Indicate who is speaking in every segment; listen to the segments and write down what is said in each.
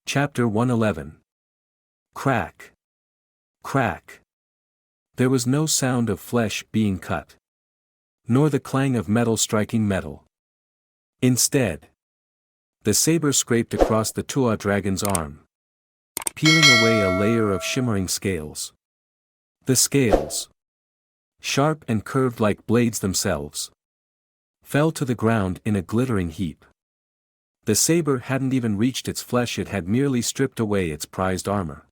Speaker 1: Chapter 111. Crack. Crack. There was no sound of flesh being cut, nor the clang of metal striking metal. Instead, the saber scraped across the Tuatha dragon's arm, peeling away a layer of shimmering scales. The scales, sharp and curved like blades themselves, fell to the ground in a glittering heap. The saber hadn't even reached its flesh, it had merely stripped away its prized armor.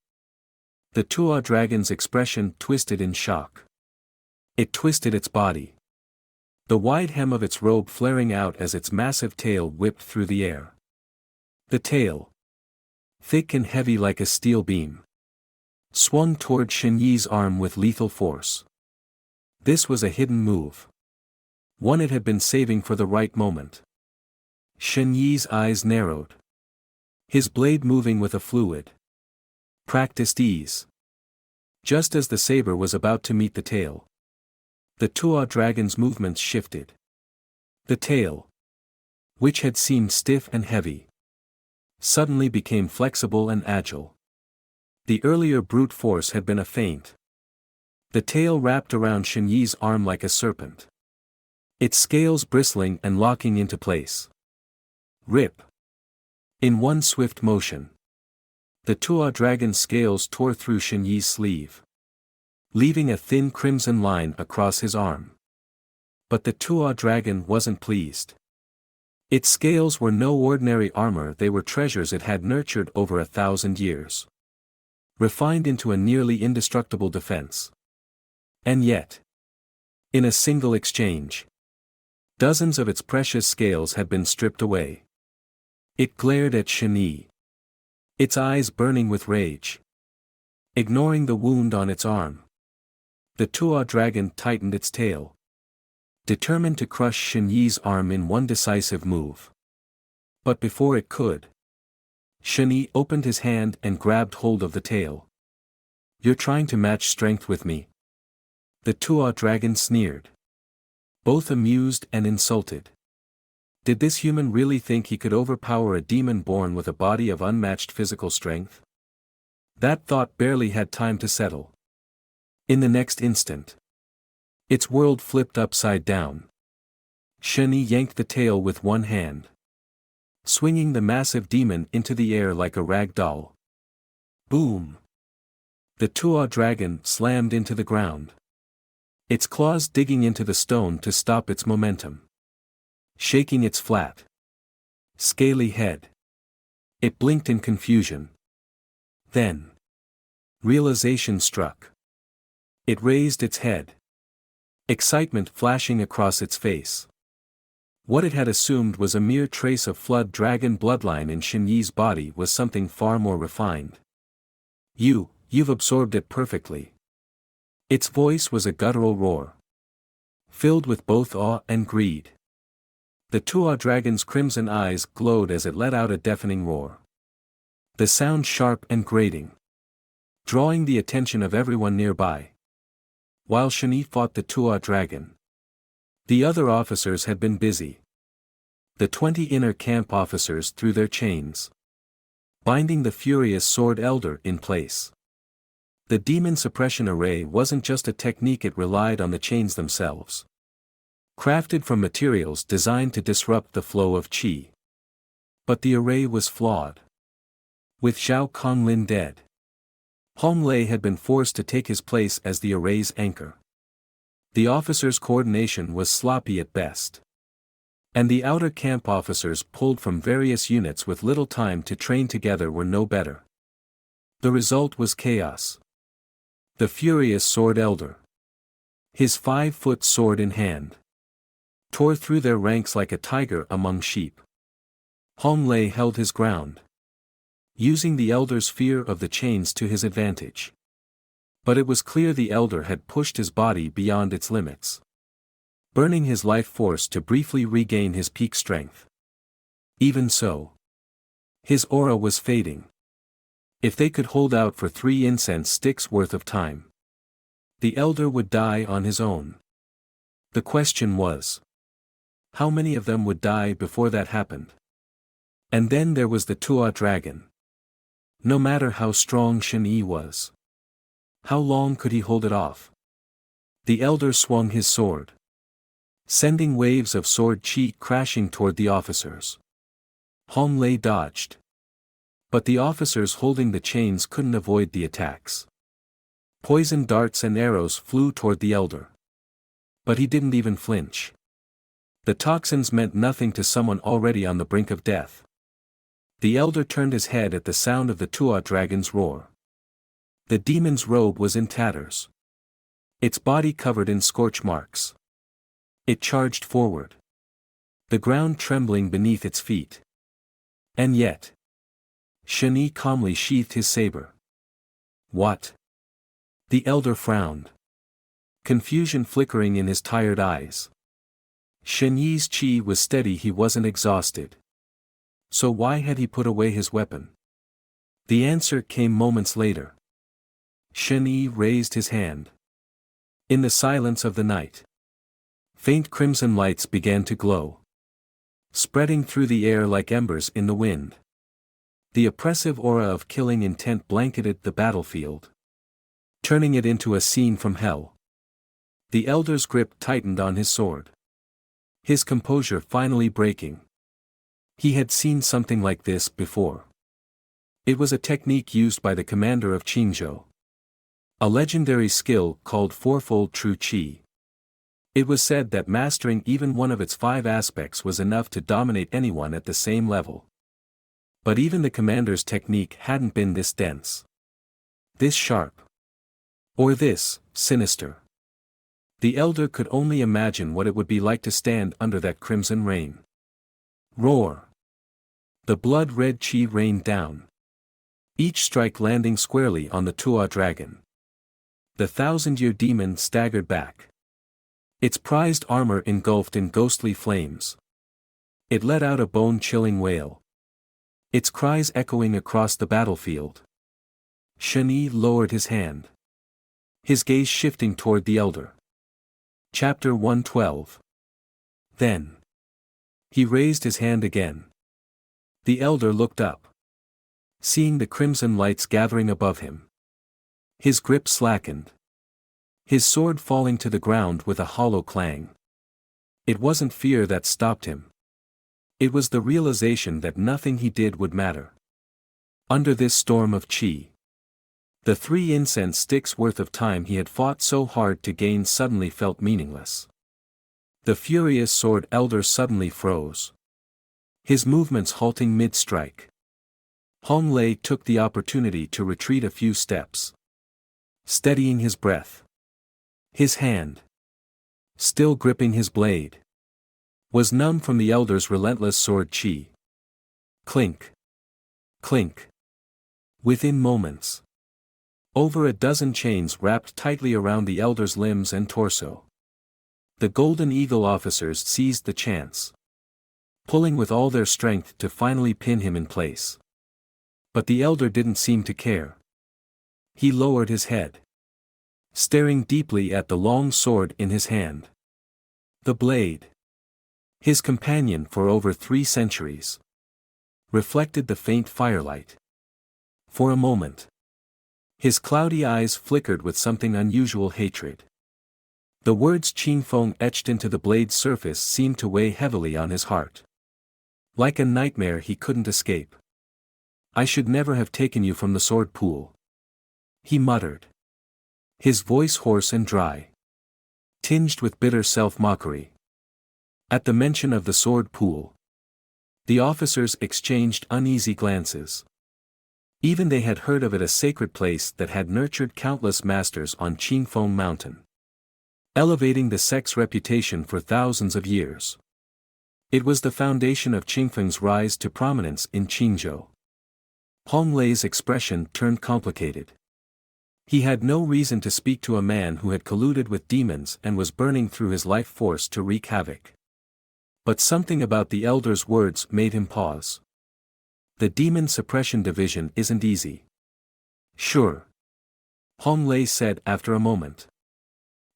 Speaker 1: The Tuatha dragon's expression twisted in shock. It twisted its body, the wide hem of its robe flaring out as its massive tail whipped through the air. The tail, thick and heavy like a steel beam, swung toward Shen Yi's arm with lethal force. This was a hidden move, one it had been saving for the right moment. Shen Yi's eyes narrowed, his blade moving with a fluid, practiced ease. Just as the saber was about to meet the tail, the Tuatha dragon's movements shifted. The tail, which had seemed stiff and heavy, suddenly became flexible and agile. The earlier brute force had been a feint. The tail wrapped around Shen Yi's arm like a serpent, its scales bristling and locking into place. Rip. In one swift motion, the Tuatha dragon's scales tore through Shen Yi's sleeve, leaving a thin crimson line across his arm. But the Tuatha dragon wasn't pleased. Its scales were no ordinary armor, they were treasures it had nurtured over 1,000 years, refined into a nearly indestructible defense. And yet, in a single exchange, dozens of its precious scales had been stripped away. It glared at Shen Yi, its eyes burning with rage. Ignoring the wound on its arm, the Tuatha dragon tightened its tail, determined to crush Shen Yi's arm in one decisive move. But before it could, Shen Yi opened his hand and grabbed hold of the tail. "You're trying to match strength with me?" The Tuatha dragon sneered, both amused and insulted. Did this human really think he could overpower a demon born with a body of unmatched physical strength? That thought barely had time to settle. In the next instant, its world flipped upside down. Shen Yi yanked the tail with one hand, swinging the massive demon into the air like a rag doll. Boom! The Tuatha dragon slammed into the ground, its claws digging into the stone to stop its momentum. Shaking its flat, scaly head, it blinked in confusion. Then, realization struck. It raised its head, excitement flashing across its face. What it had assumed was a mere trace of flood dragon bloodline in Shen Yi's body was something far more refined. You've absorbed it perfectly." Its voice was a guttural roar, filled with both awe and greed. The Tuatha dragon's crimson eyes glowed as it let out a deafening roar, the sound sharp and grating, drawing the attention of everyone nearby. While Shen Yi fought the Tuatha dragon, the other officers had been busy. The 20 inner camp officers threw their chains, binding the furious sword elder in place. The demon suppression array wasn't just a technique, it relied on the chains themselves, crafted from materials designed to disrupt the flow of qi. But the array was flawed. With Zhao Konglin dead, Hong Lei had been forced to take his place as the array's anchor. The officers' coordination was sloppy at best, and the outer camp officers pulled from various units with little time to train together were no better. The result was chaos. The furious sword elder, his 5-foot sword in hand, tore through their ranks like a tiger among sheep. Hong Lei held his ground, using the elder's fear of the chains to his advantage. But it was clear the elder had pushed his body beyond its limits, burning his life force to briefly regain his peak strength. Even so, his aura was fading. If they could hold out for 3 incense sticks worth of time, the elder would die on his own. The question was, how many of them would die before that happened? And then there was the Tuatha dragon. No matter how strong Shen Yi was. How long could he hold it off? The elder swung his sword, sending waves of sword chi crashing toward the officers. Hong Lei dodged. But the officers holding the chains couldn't avoid the attacks. Poison darts and arrows flew toward the elder. But he didn't even flinch. The toxins meant nothing to someone already on the brink of death. The elder turned his head at the sound of the Tua dragon's roar. The demon's robe was in tatters, its body covered in scorch marks. It charged forward, the ground trembling beneath its feet. And yet, Shen Yi calmly sheathed his saber. What? The elder frowned, confusion flickering in his tired eyes. Shen Yi's chi was steady, he wasn't exhausted. So why had he put away his weapon? The answer came moments later. Shen Yi raised his hand. In the silence of the night, faint crimson lights began to glow, spreading through the air like embers in the wind. The oppressive aura of killing intent blanketed the battlefield, turning it into a scene from hell. The elder's grip tightened on his sword, his composure finally breaking. He had seen something like this before. It was a technique used by the commander of Qingzhou, a legendary skill called fourfold true qi. It was said that mastering even one of its 5 aspects was enough to dominate anyone at the same level. But even the commander's technique hadn't been this dense, this sharp, or this sinister. The elder could only imagine what it would be like to stand under that crimson rain. Roar! The blood-red chi rained down, each strike landing squarely on the Tua dragon. The 1,000-year demon staggered back, its prized armor engulfed in ghostly flames. It let out a bone-chilling wail, its cries echoing across the battlefield. Shen Yi lowered his hand, his gaze shifting toward the elder. Chapter 112. Then he raised his hand again. The elder looked up, seeing the crimson lights gathering above him. His grip slackened, his sword falling to the ground with a hollow clang. It wasn't fear that stopped him. It was the realization that nothing he did would matter. Under this storm of chi, the 3 incense sticks worth of time he had fought so hard to gain suddenly felt meaningless. The furious sword elder suddenly froze, his movements halting mid-strike. Hong Lei took the opportunity to retreat a few steps, steadying his breath. His hand, still gripping his blade, was numb from the elder's relentless sword chi. Clink! Clink! Within moments, over a dozen chains wrapped tightly around the elder's limbs and torso. The Golden Eagle officers seized the chance, pulling with all their strength to finally pin him in place. But the elder didn't seem to care. He lowered his head, staring deeply at the long sword in his hand. The blade, his companion for over 3 centuries, reflected the faint firelight. For a moment, his cloudy eyes flickered with something unusual hatred. The words Qingfeng etched into the blade's surface seemed to weigh heavily on his heart. Like a nightmare he couldn't escape. I should never have taken you from the sword pool, he muttered, his voice hoarse and dry, tinged with bitter self-mockery. At the mention of the sword pool, the officers exchanged uneasy glances. Even they had heard of it, a sacred place that had nurtured countless masters on Qingfeng Mountain, elevating the sect's reputation for thousands of years. It was the foundation of Qingfeng's rise to prominence in Qingzhou. Hong Lei's expression turned complicated. He had no reason to speak to a man who had colluded with demons and was burning through his life force to wreak havoc. But something about the elder's words made him pause. The Demon Suppression Division isn't easy. Sure, Hong Lei said after a moment,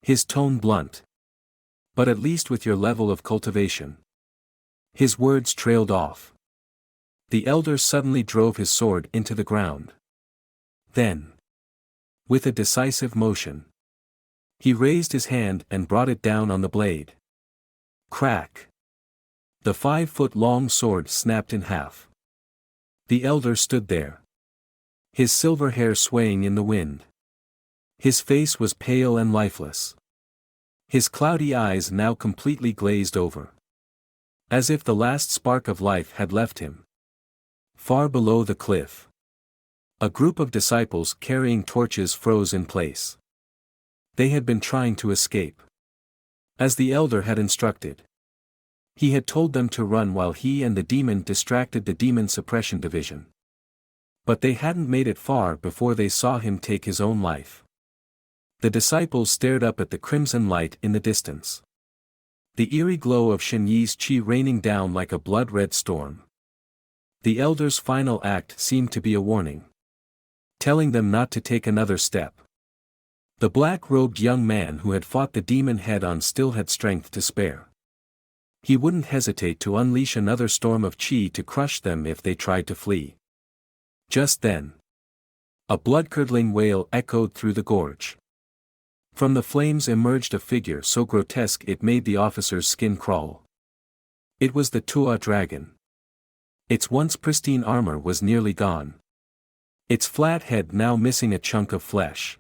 Speaker 1: his tone blunt. But at least with your level of cultivation. His words trailed off. The elder suddenly drove his sword into the ground. Then, with a decisive motion, he raised his hand and brought it down on the blade. Crack! The 5-foot-long sword snapped in half. The elder stood there, his silver hair swaying in the wind. His face was pale and lifeless, his cloudy eyes now completely glazed over, as if the last spark of life had left him. Far below the cliff, a group of disciples carrying torches froze in place. They had been trying to escape, as the elder had instructed. He had told them to run while he and the demon distracted the Demon Suppression Division. But they hadn't made it far before they saw him take his own life. The disciples stared up at the crimson light in the distance, the eerie glow of Shen Yi's qi raining down like a blood-red storm. The elder's final act seemed to be a warning, telling them not to take another step. The black-robed young man who had fought the demon head-on still had strength to spare. He wouldn't hesitate to unleash another storm of qi to crush them if they tried to flee. Just then, a blood-curdling wail echoed through the gorge. From the flames emerged a figure so grotesque it made the officer's skin crawl. It was the Tua dragon. Its once pristine armor was nearly gone, its flat head now missing a chunk of flesh.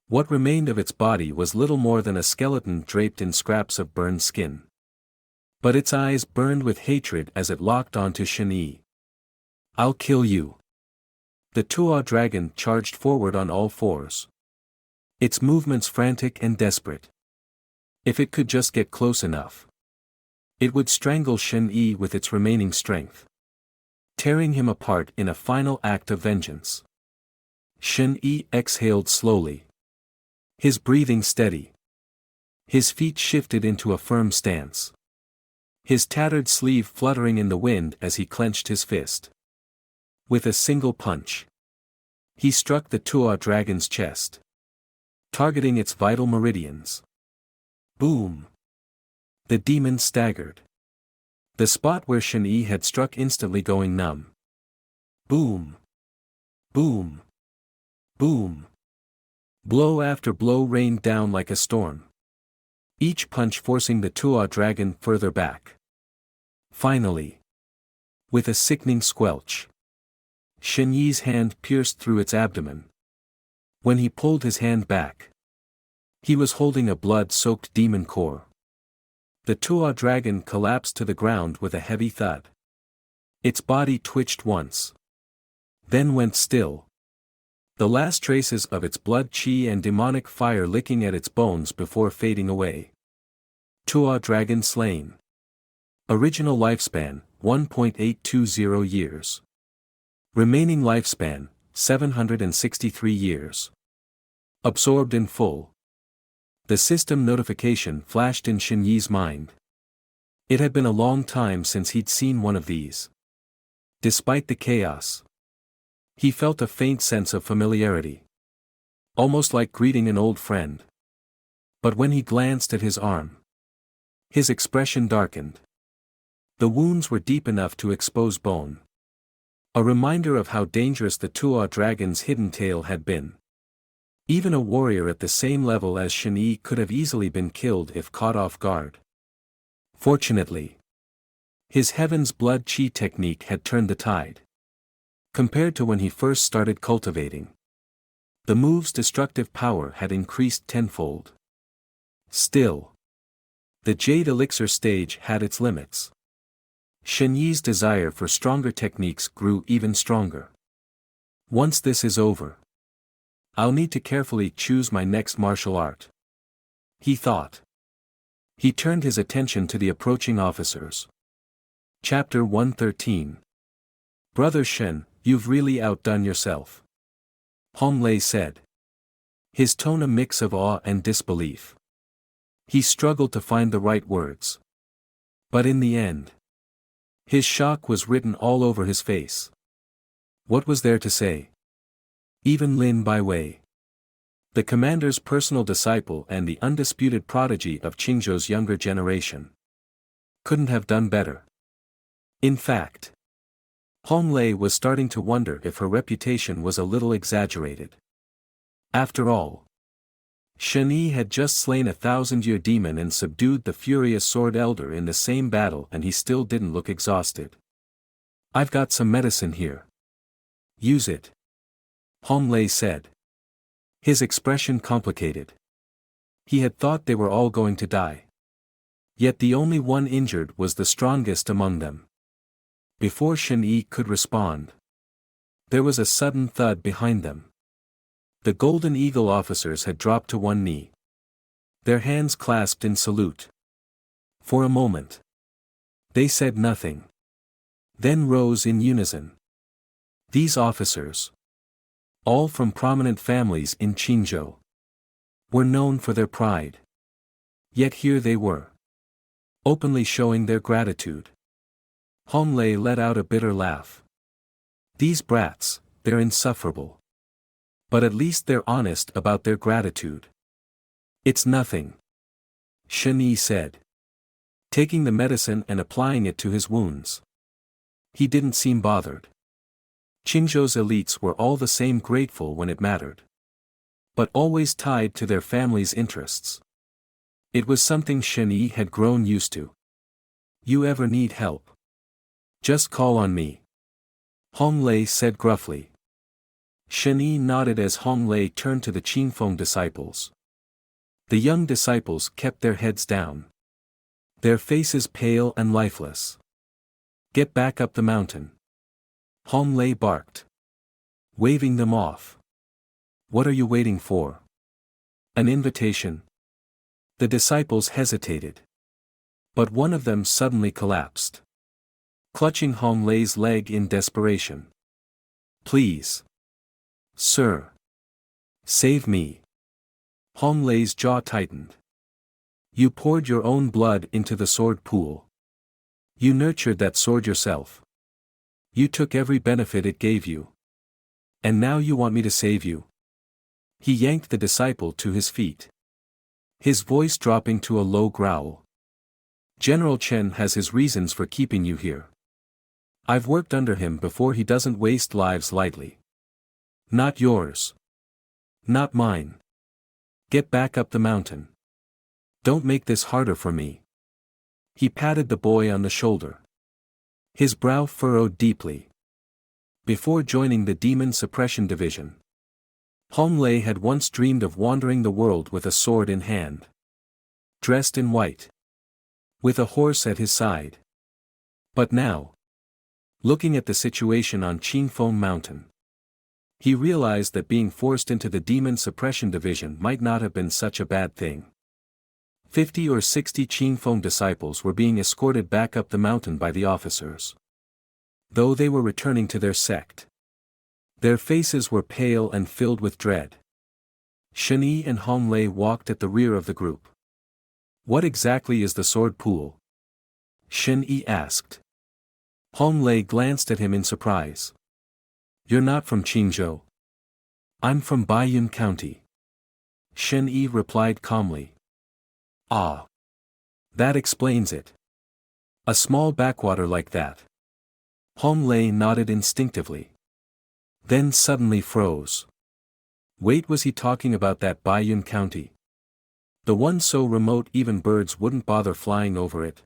Speaker 1: What remained of its body was little more than a skeleton draped in scraps of burned skin. But its eyes burned with hatred as it locked onto Shen Yi. "I'll kill you." The Tua dragon charged forward on all fours, its movements frantic and desperate. If it could just get close enough, it would strangle Shen Yi with its remaining strength, tearing him apart in a final act of vengeance. Shen Yi exhaled slowly, his breathing steady. His feet shifted into a firm stance, his tattered sleeve fluttering in the wind as he clenched his fist. With a single punch, he struck the Tua dragon's chest, targeting its vital meridians. Boom! The demon staggered, the spot where Shen Yi had struck instantly going numb. Boom! Boom! Boom! Blow after blow rained down like a storm, each punch forcing the Tua dragon further back. Finally, with a sickening squelch, Shen Yi's hand pierced through its abdomen. When he pulled his hand back, he was holding a blood-soaked demon core. The Tua dragon collapsed to the ground with a heavy thud. Its body twitched once, then went still, the last traces of its blood qi and demonic fire licking at its bones before fading away. Tua dragon slain. Original lifespan, 1.820 years. Remaining lifespan, 763 years. Absorbed in full. The system notification flashed in Shen Yi's mind. It had been a long time since he'd seen one of these. Despite the chaos, he felt a faint sense of familiarity, almost like greeting an old friend. But when he glanced at his arm, his expression darkened. The wounds were deep enough to expose bone, a reminder of how dangerous the Tua dragon's hidden tail had been. Even a warrior at the same level as Shen Yi could have easily been killed if caught off guard. Fortunately, his Heaven's Blood Qi technique had turned the tide. Compared to when he first started cultivating, the move's destructive power had increased tenfold. Still, the Jade Elixir stage had its limits. Shen Yi's desire for stronger techniques grew even stronger. Once this is over, I'll need to carefully choose my next martial art, he thought. He turned his attention to the approaching officers. Chapter 113. Brother Shen, you've really outdone yourself, Hong Lei said, his tone a mix of awe and disbelief. He struggled to find the right words, but in the end, his shock was written all over his face. What was there to say? Even Lin Baiwei, the commander's personal disciple and the undisputed prodigy of Qingzhou's younger generation, couldn't have done better. In fact, Hong Lei was starting to wonder if her reputation was a little exaggerated. After all, Shen Yi had just slain a 1,000-year demon and subdued the furious Sword Elder in the same battle, and he still didn't look exhausted. "I've got some medicine here. Use it," Hong Lei said. His expression complicated. He had thought they were all going to die. Yet the only one injured was the strongest among them. Before Shen Yi could respond, there was a sudden thud behind them. The Golden Eagle officers had dropped to one knee, their hands clasped in salute. For a moment, they said nothing, then rose in unison. These officers, all from prominent families in Qingzhou, were known for their pride. Yet here they were, openly showing their gratitude. Hong Lei let out a bitter laugh. These brats, they're insufferable. But at least they're honest about their gratitude. "It's nothing," Shen Yi said, taking the medicine and applying it to his wounds. He didn't seem bothered. Qingzhou's elites were all the same grateful when it mattered, but always tied to their family's interests. It was something Shen Yi had grown used to. "You ever need help, just call on me," Hong Lei said gruffly. Shen Yi nodded as Hong Lei turned to the Qingfeng disciples. The young disciples kept their heads down, their faces pale and lifeless. "Get back up the mountain," Hong Lei barked, waving them off. "What are you waiting for? An invitation?" The disciples hesitated. But one of them suddenly collapsed, clutching Hong Lei's leg in desperation. "Please, sir, save me." Hong Lei's jaw tightened. "You poured your own blood into the sword pool. You nurtured that sword yourself. You took every benefit it gave you. And now you want me to save you?" He yanked the disciple to his feet, his voice dropping to a low growl. "General Chen has his reasons for keeping you here. I've worked under him before. He doesn't waste lives lightly. Not yours. Not mine. Get back up the mountain. Don't make this harder for me." He patted the boy on the shoulder. His brow furrowed deeply. Before joining the Demon Suppression Division, Hong Lei had once dreamed of wandering the world with a sword in hand, dressed in white, with a horse at his side. But now, looking at the situation on Qingfeng Mountain, he realized that being forced into the Demon Suppression Division might not have been such a bad thing. 50 or 60 Qingfeng disciples were being escorted back up the mountain by the officers, though they were returning to their sect. Their faces were pale and filled with dread. Shen Yi and Hong Lei walked at the rear of the group. "What exactly is the sword pool?" Shen Yi asked. Hong Lei glanced at him in surprise. "You're not from Qingzhou?" "I'm from Baiyun County," Shen Yi replied calmly. "Ah. That explains it. A small backwater like that." Hong Lei nodded instinctively, then suddenly froze. Wait, was he talking about that Baiyun County? The one so remote even birds wouldn't bother flying over it?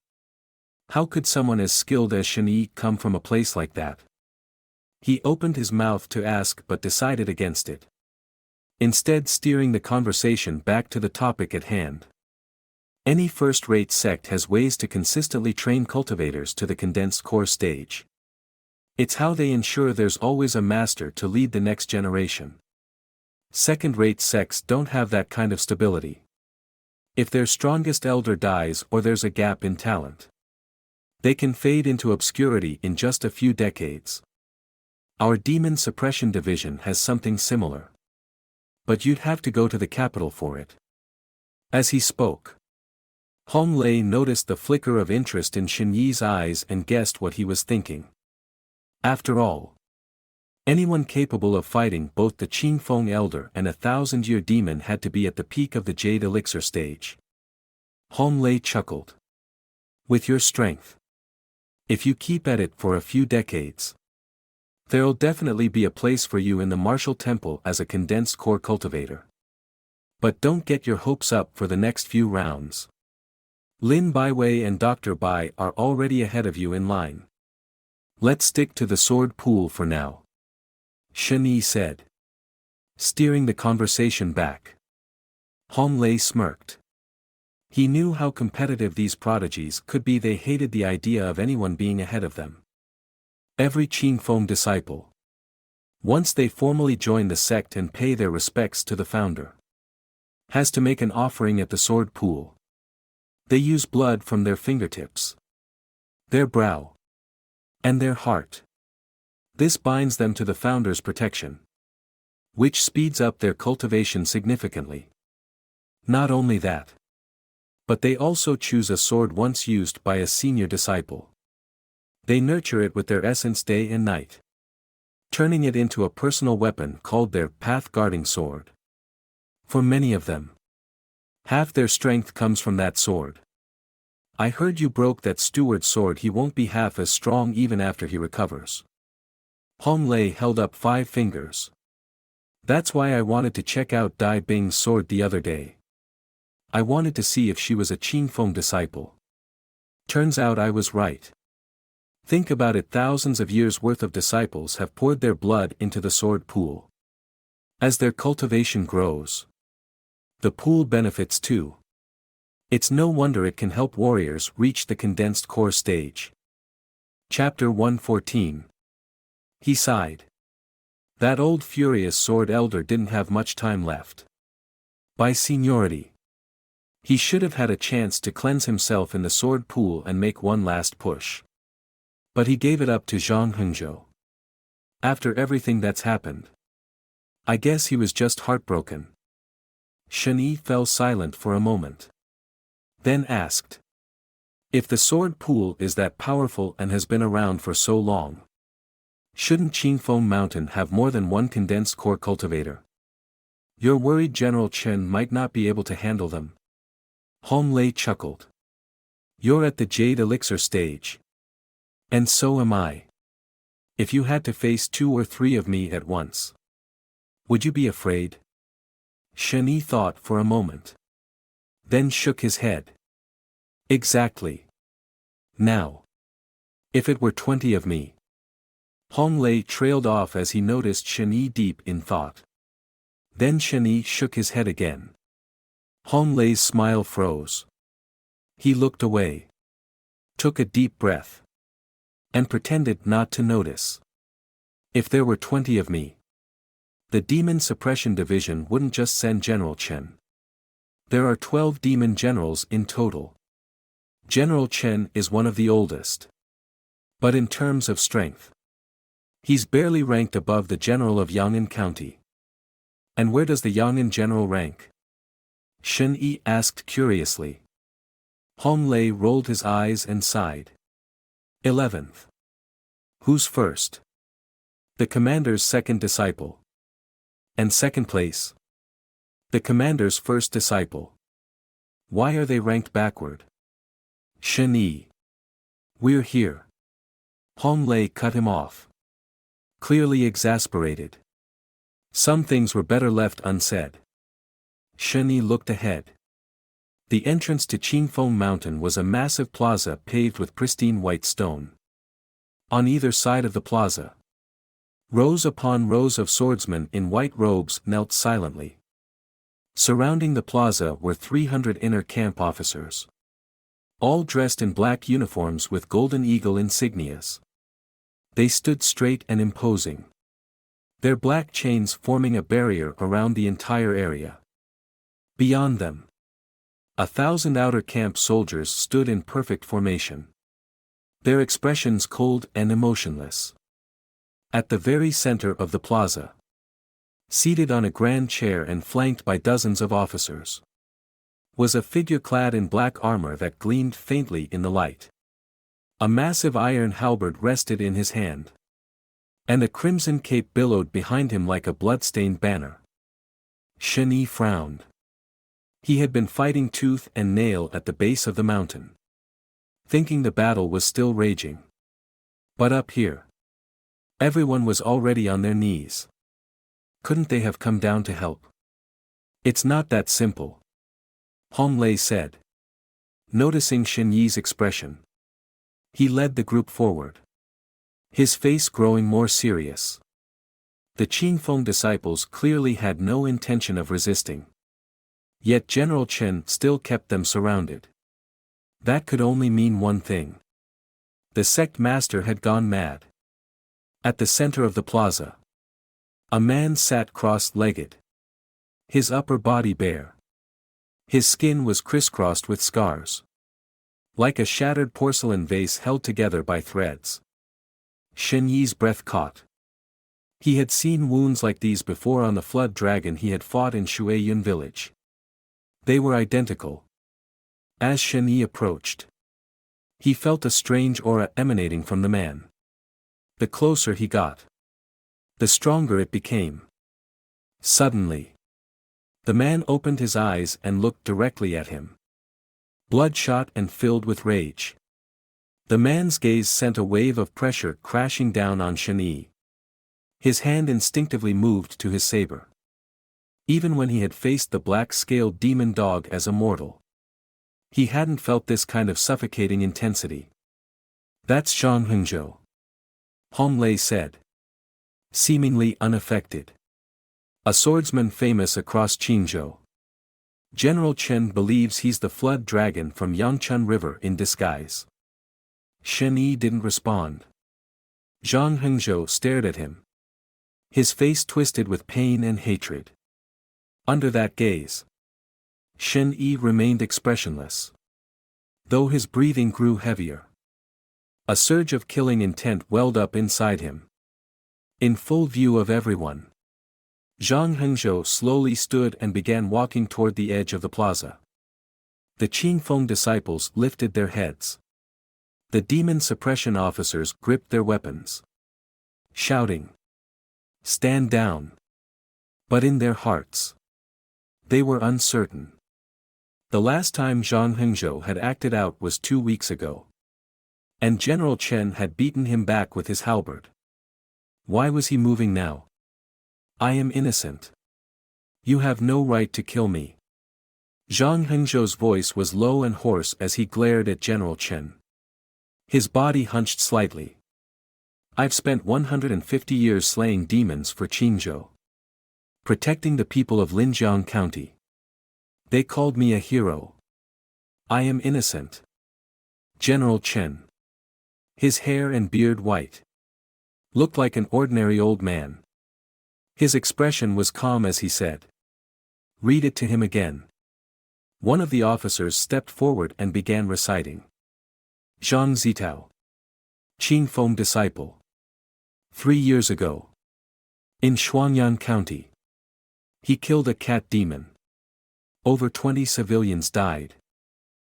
Speaker 1: How could someone as skilled as Shen Yi come from a place like that? He opened his mouth to ask but decided against it, instead steering the conversation back to the topic at hand. Any first-rate sect has ways to consistently train cultivators to the condensed core stage. It's how they ensure there's always a master to lead the next generation. Second-rate sects don't have that kind of stability. If their strongest elder dies or there's a gap in talent, they can fade into obscurity in just a few decades. Our Demon Suppression Division has something similar. But you'd have to go to the capital for it." As he spoke, Hong Lei noticed the flicker of interest in Shen Yi's eyes and guessed what he was thinking. After all, anyone capable of fighting both the Qingfeng Elder and a 1,000-year demon had to be at the peak of the Jade Elixir stage. Hong Lei chuckled. "With your strength, if you keep at it for a few decades, There'll definitely be a place for you in the martial temple as a condensed core cultivator. But don't get your hopes up for the next few rounds. Lin Baiwei and Dr. Bai are already ahead of you in line. Let's stick to the sword pool for now, Shen Yi said, steering the conversation back. Hong Lei smirked. He knew how competitive these prodigies could be. They hated the idea of anyone being ahead of them. Every Qing Feng disciple, once they formally join the sect and pay their respects to the founder, has to make an offering at the sword pool. They use blood from their fingertips, their brow, and their heart. This binds them to the founder's protection, which speeds up their cultivation significantly. Not only that, but they also choose a sword once used by a senior disciple. They nurture it with their essence day and night, turning it into a personal weapon called their path-guarding sword. For many of them, half their strength comes from that sword. I heard you broke that steward's sword. He won't be half as strong even after he recovers. Hong Lei held up 5 fingers. That's why I wanted to check out Dai Bing's sword the other day. I wanted to see if she was a Qing Feng disciple. Turns out I was right. Think about it, thousands of years' worth of disciples have poured their blood into the sword pool. As their cultivation grows, the pool benefits too. It's no wonder it can help warriors reach the condensed core stage. Chapter 114. He sighed. That old furious sword elder didn't have much time left. By seniority, he should have had a chance to cleanse himself in the sword pool and make one last push. But he gave it up to Zhang Hengzhou. After everything that's happened, I guess he was just heartbroken. Shen Yi fell silent for a moment, then asked, if the sword pool is that powerful and has been around for so long, shouldn't Qingfeng Mountain have more than one condensed core cultivator? You're worried General Chen might not be able to handle them? Hong Lei chuckled. You're at the Jade Elixir stage. And so am I. If you had to face 2 or 3 of me at once, would you be afraid? Shen Yi thought for a moment, then shook his head. Exactly. Now, if it were 20 of me. Hong Lei trailed off as he noticed Shen Yi deep in thought. Then Shen Yi shook his head again. Hong Lei's smile froze. He looked away, took a deep breath, and pretended not to notice. If there were 20 of me, the Demon Suppression Division wouldn't just send General Chen. There are 12 demon generals in total. General Chen is one of the oldest. But in terms of strength, he's barely ranked above the general of Yang'an County. And where does the Yang'an general rank? Shen Yi asked curiously. Hong Lei rolled his eyes and sighed. 11th. Who's first? The commander's second disciple. And second place? The commander's first disciple. Why are they ranked backward? Shen Yi. We're here. Hong Lei cut him off, clearly exasperated. Some things were better left unsaid. Shen Yi looked ahead. The entrance to Qingfeng Mountain was a massive plaza paved with pristine white stone. On either side of the plaza, rows upon rows of swordsmen in white robes knelt silently. Surrounding the plaza were 300 inner camp officers, all dressed in black uniforms with golden eagle insignias. They stood straight and imposing, their black chains forming a barrier around the entire area. Beyond them, 1,000 outer camp soldiers stood in perfect formation, their expressions cold and emotionless. At the very center of the plaza, seated on a grand chair and flanked by dozens of officers, was a figure clad in black armor that gleamed faintly in the light. A massive iron halberd rested in his hand, and a crimson cape billowed behind him like a blood-stained banner. Shen Yi frowned. He had been fighting tooth and nail at the base of the mountain, thinking the battle was still raging. But up here, Everyone was already on their knees. Couldn't they have come down to help? It's not that simple, Hong Lei said, noticing Shen Yi's expression. He led the group forward, his face growing more serious. The Qingfeng disciples clearly had no intention of resisting. Yet General Chen still kept them surrounded. That could only mean one thing. The sect master had gone mad. At the center of the plaza, a man sat cross-legged, his upper body bare. His skin was crisscrossed with scars, like a shattered porcelain vase held together by threads. Shen Yi's breath caught. He had seen wounds like these before on the flood dragon he had fought in Shuiyun village. They were identical. As Shen Yi approached, he felt a strange aura emanating from the man. The closer he got, the stronger it became. Suddenly, the man opened his eyes and looked directly at him. Bloodshot and filled with rage. The man's gaze sent a wave of pressure crashing down on Shen Yi. His hand instinctively moved to his saber. Even when he had faced the black-scaled demon dog as a mortal, he hadn't felt this kind of suffocating intensity. That's Zhang Hengzhou, Hong Lei said, seemingly unaffected. A swordsman famous across Qingzhou. General Chen believes he's the flood dragon from Yangchun River in disguise. Shen Yi didn't respond. Zhang Hengzhou stared at him, his face twisted with pain and hatred. Under that gaze, Shen Yi remained expressionless, though his breathing grew heavier. A surge of killing intent welled up inside him. In full view of everyone, Zhang Hengzhou slowly stood and began walking toward the edge of the plaza. The Qingfeng disciples lifted their heads. The demon suppression officers gripped their weapons, shouting, "Stand down!" But in their hearts, they were uncertain. The last time Zhang Hengzhou had acted out was 2 weeks ago. And General Chen had beaten him back with his halberd. Why was he moving now? I am innocent. You have no right to kill me. Zhang Hengzhou's voice was low and hoarse as he glared at General Chen. His body hunched slightly. I've spent 150 years slaying demons for Qingzhou, protecting the people of Linjiang County. They called me a hero. I am innocent. General Chen, his hair and beard white, looked like an ordinary old man. His expression was calm as he said, "Read it to him again." One of the officers stepped forward and began reciting. Zhang Zitao, Qingfeng disciple. 3 years ago, in Shuangyan County, he killed a cat demon. Over 20 civilians died.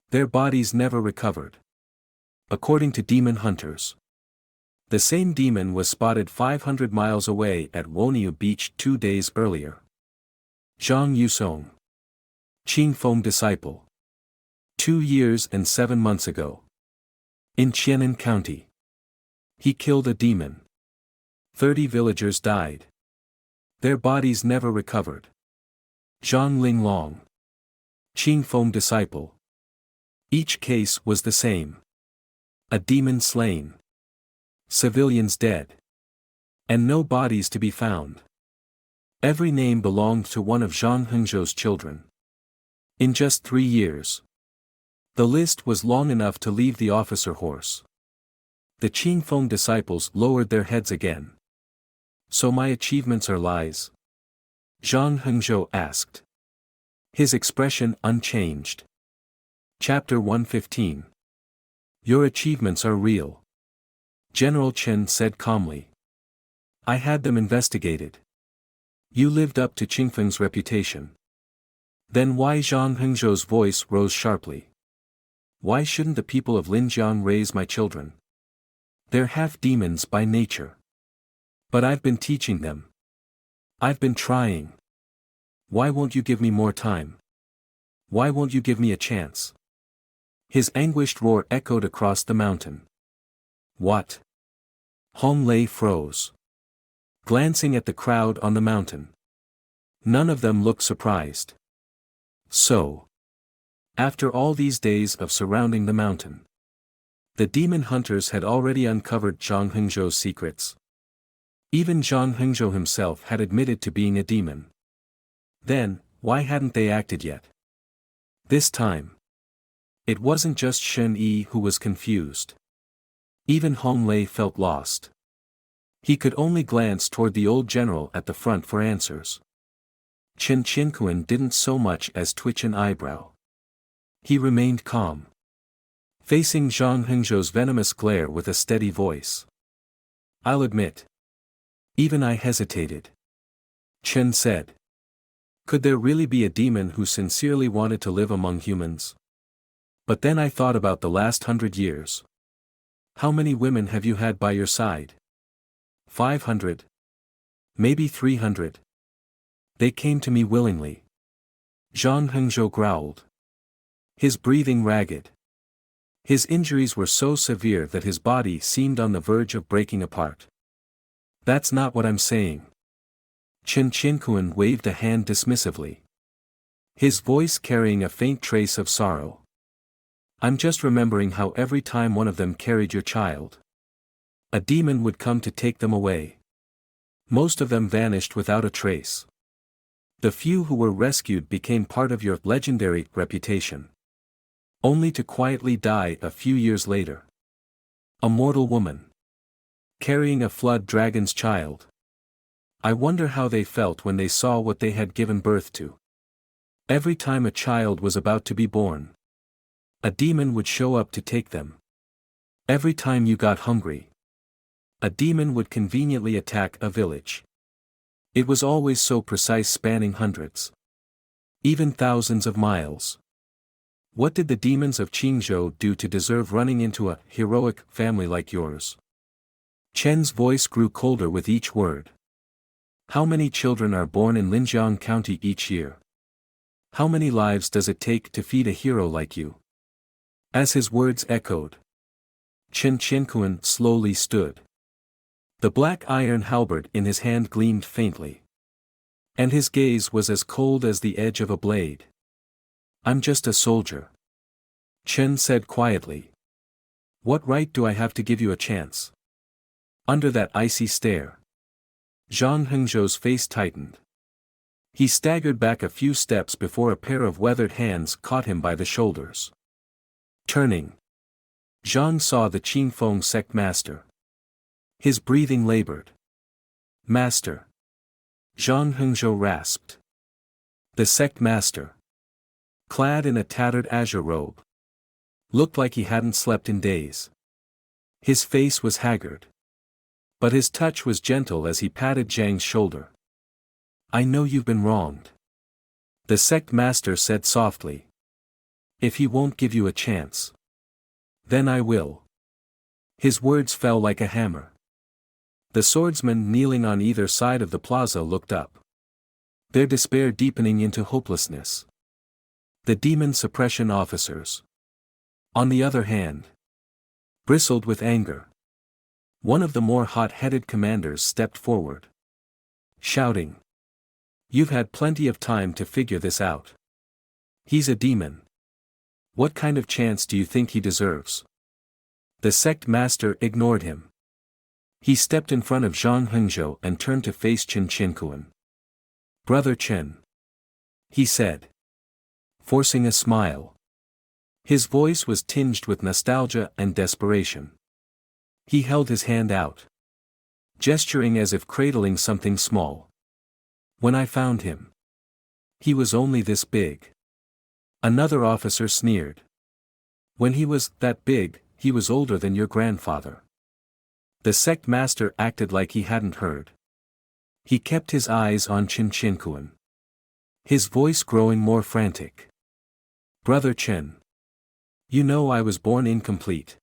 Speaker 1: Their bodies never recovered. According to demon hunters, the same demon was spotted 500 miles away at Woniu Beach 2 days earlier. Zhang Yusong, Qingfeng disciple. 2 years and 7 months ago, in Qianan County, he killed a demon. 30 villagers died. Their bodies never recovered. Zhang Linglong, Qingfeng disciple. Each case was the same. A demon slain. Civilians dead. And no bodies to be found. Every name belonged to one of Zhang Hengzhou's children. In just 3 years. The list was long enough to leave the officer hoarse. The Qingfeng disciples lowered their heads again. So my achievements are lies? Zhang Hengzhou asked, his expression unchanged. Chapter 115. Your achievements are real, General Chen said calmly. I had them investigated. You lived up to Qingfeng's reputation. Then why? Zhang Hengzhou's voice rose sharply. Why shouldn't the people of Linjiang raise my children? They're half demons by nature. But I've been teaching them. I've been trying. Why won't you give me more time? Why won't you give me a chance? His anguished roar echoed across the mountain. What? Hong Lei froze, glancing at the crowd on the mountain. None of them looked surprised. So, after all these days of surrounding the mountain, the demon hunters had already uncovered Zhang Hengzhou's secrets. Even Zhang Hengzhou himself had admitted to being a demon. Then, why hadn't they acted yet? This time, it wasn't just Shen Yi who was confused. Even Hong Lei felt lost. He could only glance toward the old general at the front for answers. Chen Qinkuan didn't so much as twitch an eyebrow. He remained calm, facing Zhang Hengzhou's venomous glare with a steady voice. I'll admit, even I hesitated. Chen said. Could there really be a demon who sincerely wanted to live among humans? But then I thought about the last 100 years. How many women have you had by your side? 500? Maybe 300? They came to me willingly. Zhang Hengzhou growled, his breathing ragged. His injuries were so severe that his body seemed on the verge of breaking apart. That's not what I'm saying. Chen Qinkuan waved a hand dismissively, his voice carrying a faint trace of sorrow. I'm just remembering how every time one of them carried your child, a demon would come to take them away. Most of them vanished without a trace. The few who were rescued became part of your legendary reputation, only to quietly die a few years later. A mortal woman, carrying a flood dragon's child. I wonder how they felt when they saw what they had given birth to. Every time a child was about to be born, a demon would show up to take them. Every time you got hungry, a demon would conveniently attack a village. It was always so precise, spanning hundreds, even thousands of miles. What did the demons of Qingzhou do to deserve running into a heroic family like yours? Chen's voice grew colder with each word. How many children are born in Linjiang County each year? How many lives does it take to feed a hero like you? As his words echoed, Chen Qinkuan slowly stood. The black iron halberd in his hand gleamed faintly, and his gaze was as cold as the edge of a blade. I'm just a soldier, Chen said quietly. What right do I have to give you a chance? Under that icy stare, Zhang Hengzhou's face tightened. He staggered back a few steps before a pair of weathered hands caught him by the shoulders. Turning, Zhang saw the Qingfeng sect master. His breathing labored. Master, Zhang Hengzhou rasped. The sect master, clad in a tattered azure robe, looked like he hadn't slept in days. His face was haggard, but his touch was gentle as he patted Zhang's shoulder. I know you've been wronged, the sect master said softly. If he won't give you a chance, then I will. His words fell like a hammer. The swordsmen kneeling on either side of the plaza looked up, their despair deepening into hopelessness. The demon suppression officers, on the other hand, bristled with anger. One of the more hot-headed commanders stepped forward, shouting, You've had plenty of time to figure this out. He's a demon. What kind of chance do you think he deserves? The sect master ignored him. He stepped in front of Zhang Hengzhou and turned to face Chen Qinkuan. Brother Chen, he said, forcing a smile. His voice was tinged with nostalgia and desperation. He held his hand out, gesturing as if cradling something small. When I found him, he was only this big. Another officer sneered. When he was that big, he was older than your grandfather. The sect master acted like he hadn't heard. He kept his eyes on Chen Qinkuan, his voice growing more frantic. Brother Chen, you know I was born incomplete.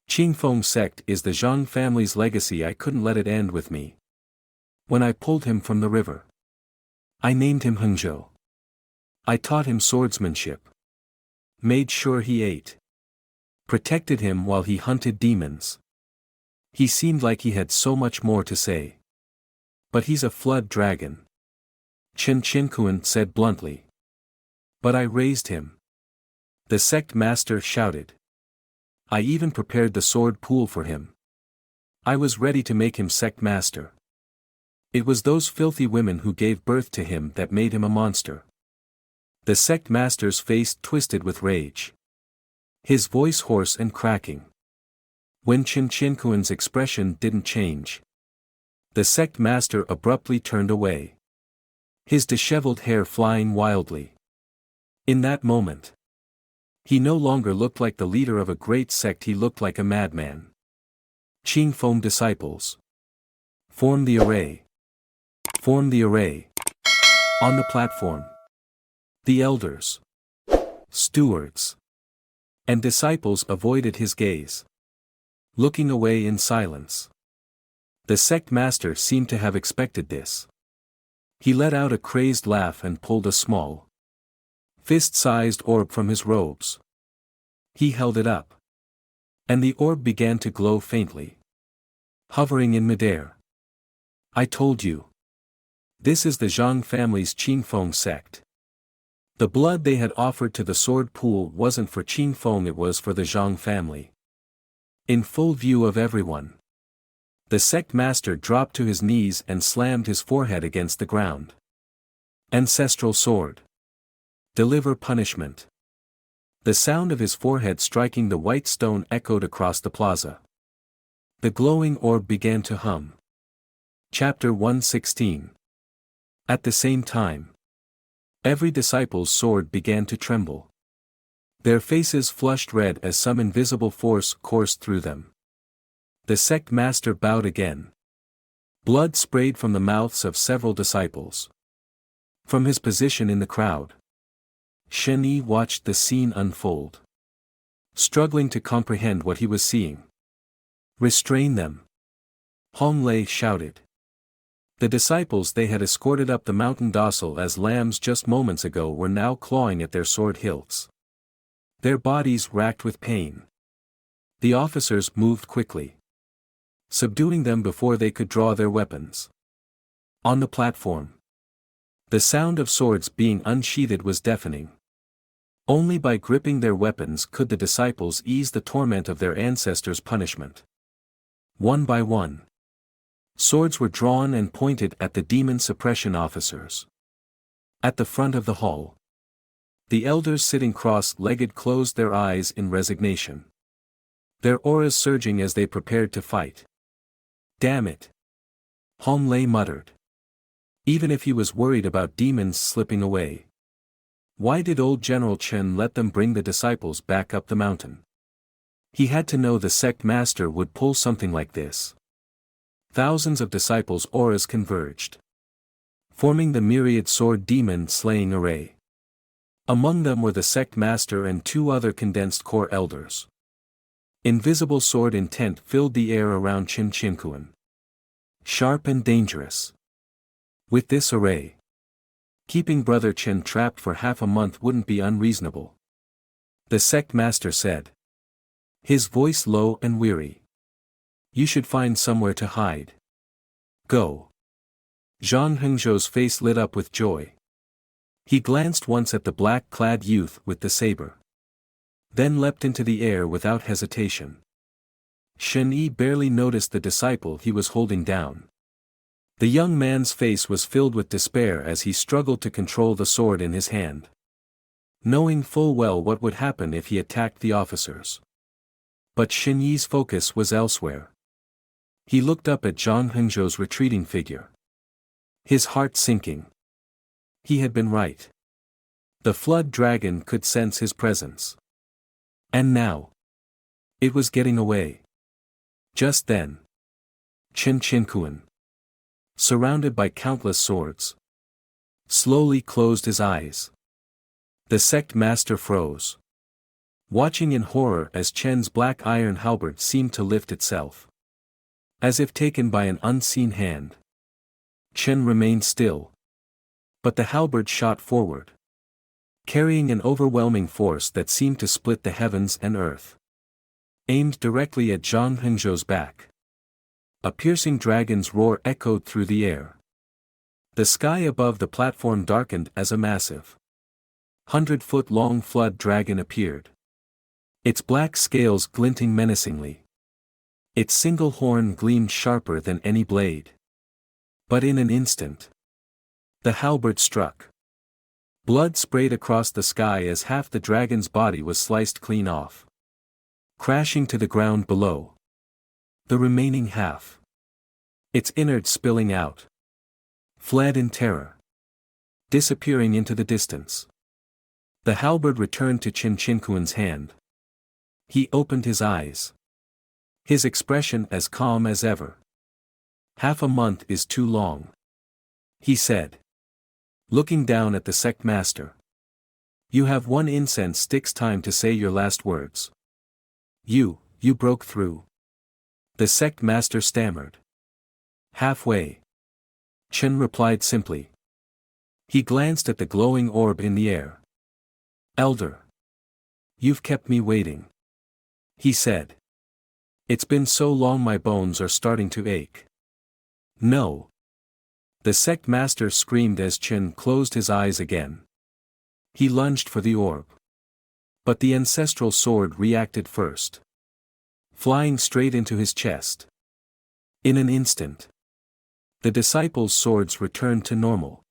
Speaker 1: Qingfeng sect is the Zhang family's legacy. I couldn't let it end with me. When I pulled him from the river, I named him Hengzhou. I taught him swordsmanship, made sure he ate, protected him while he hunted demons. He seemed like he had so much more to say. But he's a flood dragon, Chen Chinkuan said bluntly. But I raised him. The sect master shouted. I even prepared the sword pool for him. I was ready to make him sect master. It was those filthy women who gave birth to him that made him a monster. The sect master's face twisted with rage. His voice hoarse and cracking. When Chen Chinkuan's expression didn't change, the sect master abruptly turned away, his disheveled hair flying wildly. In that moment, he no longer looked like the leader of a great sect, he looked like a madman. Qing Feng disciples. Form the array. Form the array. On the platform. The elders, stewards, and disciples avoided his gaze, looking away in silence. The sect master seemed to have expected this. He let out a crazed laugh and pulled a small, fist-sized orb from his robes. He held it up, and the orb began to glow faintly, hovering in midair. I told you. This is the Zhang family's Qing Feng sect. The blood they had offered to the sword pool wasn't for Qing Feng, it was for the Zhang family. In full view of everyone, the sect master dropped to his knees and slammed his forehead against the ground. Ancestral sword. Deliver punishment. The sound of his forehead striking the white stone echoed across the plaza. The glowing orb began to hum. Chapter 116. At the same time, every disciple's sword began to tremble. Their faces flushed red as some invisible force coursed through them. The sect master bowed again. Blood sprayed from the mouths of several disciples. From his position in the crowd, Shen Yi watched the scene unfold, struggling to comprehend what he was seeing. Restrain them! Hong Lei shouted. The disciples they had escorted up the mountain docile as lambs just moments ago were now clawing at their sword hilts, their bodies racked with pain. The officers moved quickly, subduing them before they could draw their weapons. On the platform, the sound of swords being unsheathed was deafening. Only by gripping their weapons could the disciples ease the torment of their ancestors' punishment. One by one, swords were drawn and pointed at the demon suppression officers. At the front of the hall, the elders sitting cross-legged closed their eyes in resignation, their auras surging as they prepared to fight. Damn it! Hong Lei muttered. Even if he was worried about demons slipping away, why did old General Chen let them bring the disciples back up the mountain? He had to know the sect master would pull something like this. Thousands of disciples' auras converged, forming the myriad sword demon slaying array. Among them were the sect master and two other condensed core elders. Invisible sword intent filled the air around Chen Chinkuan. Sharp and dangerous. With this array, keeping Brother Chen trapped for half a month wouldn't be unreasonable, the sect master said, his voice low and weary. You should find somewhere to hide. Go. Zhang Hengzhou's face lit up with joy. He glanced once at the black-clad youth with the saber, then leapt into the air without hesitation. Shen Yi barely noticed the disciple he was holding down. The young man's face was filled with despair as he struggled to control the sword in his hand, knowing full well what would happen if he attacked the officers. But Shen Yi's focus was elsewhere. He looked up at Zhang Hengzhou's retreating figure, his heart sinking. He had been right. The flood dragon could sense his presence. And now, it was getting away. Just then, Chen Chinkuan, surrounded by countless swords, slowly closed his eyes. The sect master froze, watching in horror as Chen's black iron halberd seemed to lift itself, as if taken by an unseen hand. Chen remained still, but the halberd shot forward, carrying an overwhelming force that seemed to split the heavens and earth, aimed directly at Zhang Hengzhou's back. A piercing dragon's roar echoed through the air. The sky above the platform darkened as a massive 100-foot-long flood dragon appeared. Its black scales glinting menacingly. Its single horn gleamed sharper than any blade. But in an instant, the halberd struck. Blood sprayed across the sky as half the dragon's body was sliced clean off, crashing to the ground below. The remaining half, its innards spilling out, fled in terror, disappearing into the distance. The halberd returned to Chinchunkuan's hand. He opened his eyes, his expression as calm as ever. "Half a month is too long," he said, looking down at the sect master. "You have 1 incense stick's time to say your last words." You broke through," the sect master stammered. "Halfway," Chen replied simply. He glanced at the glowing orb in the air. "Elder, you've kept me waiting," he said. "It's been so long my bones are starting to ache." "No!" the sect master screamed as Chen closed his eyes again. He lunged for the orb. But the ancestral sword reacted first, flying straight into his chest. In an instant, the disciples' swords returned to normal.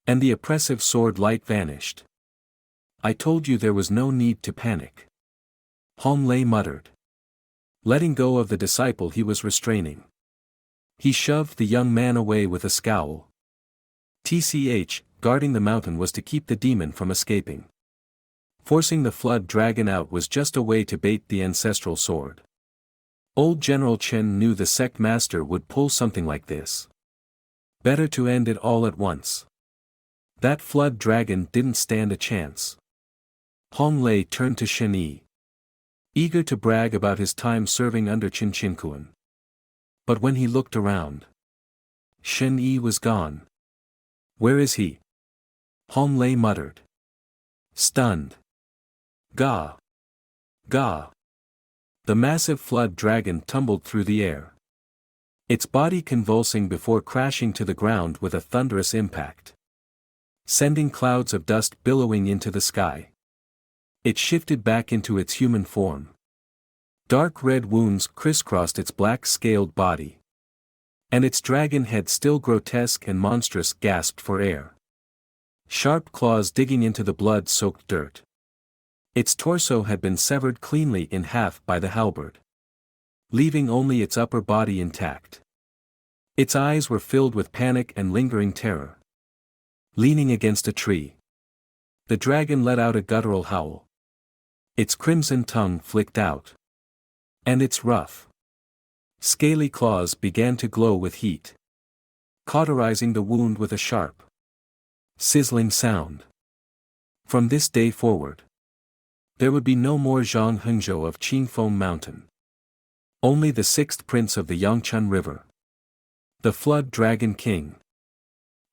Speaker 1: And the oppressive sword light vanished. "I told you there was no need to panic," Hong Lei muttered, letting go of the disciple he was restraining. He shoved the young man away with a scowl. Guarding the mountain was to keep the demon from escaping. Forcing the flood dragon out was just a way to bait the ancestral sword. Old General Chen knew the sect master would pull something like this. Better to end it all at once. That flood dragon didn't stand a chance. Hong Lei turned to Shen Yi, eager to brag about his time serving under Chinchunkuan. But when he looked around, Shen Yi was gone. "Where is he?" Hong Lei muttered, stunned. "Gah! Gah!" The massive flood dragon tumbled through the air, its body convulsing before crashing to the ground with a thunderous impact, sending clouds of dust billowing into the sky. It shifted back into its human form. Dark red wounds crisscrossed its black-scaled body. And its dragon head, still grotesque and monstrous, gasped for air. Sharp claws digging into the blood-soaked dirt. Its torso had been severed cleanly in half by the halberd, leaving only its upper body intact. Its eyes were filled with panic and lingering terror. Leaning against a tree, the dragon let out a guttural howl. Its crimson tongue flicked out, and its rough, scaly claws began to glow with heat, cauterizing the wound with a sharp, sizzling sound. From this day forward, there would be no more Zhang Hengzhou of Qingfeng Mountain. Only the 6th prince of the Yangchun River. The Flood Dragon King.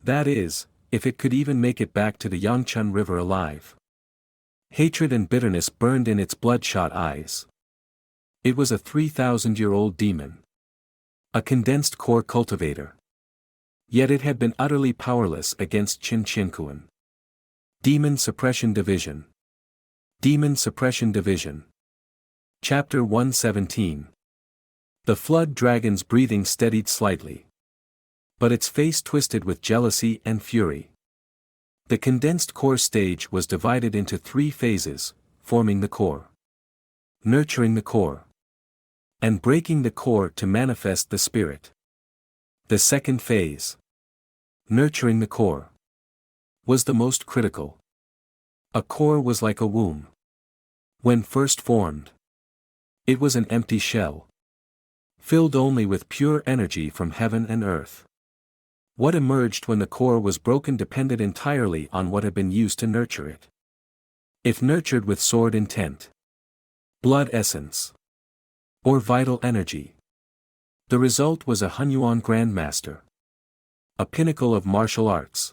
Speaker 1: That is, if it could even make it back to the Yangchun River alive. Hatred and bitterness burned in its bloodshot eyes. It was a 3,000-year-old demon. A condensed core cultivator. Yet it had been utterly powerless against Chinchunkuan. Demon Suppression Division. Demon Suppression Division. Chapter 117. The flood dragon's breathing steadied slightly, but its face twisted with jealousy and fury. The condensed core stage was divided into 3 phases, forming the core, nurturing the core, and breaking the core to manifest the spirit. The second phase, nurturing the core, was the most critical. A core was like a womb. When first formed, it was an empty shell, filled only with pure energy from heaven and earth. What emerged when the core was broken depended entirely on what had been used to nurture it. If nurtured with sword intent, blood essence, or vital energy, the result was a Hunyuan Grandmaster. A pinnacle of martial arts.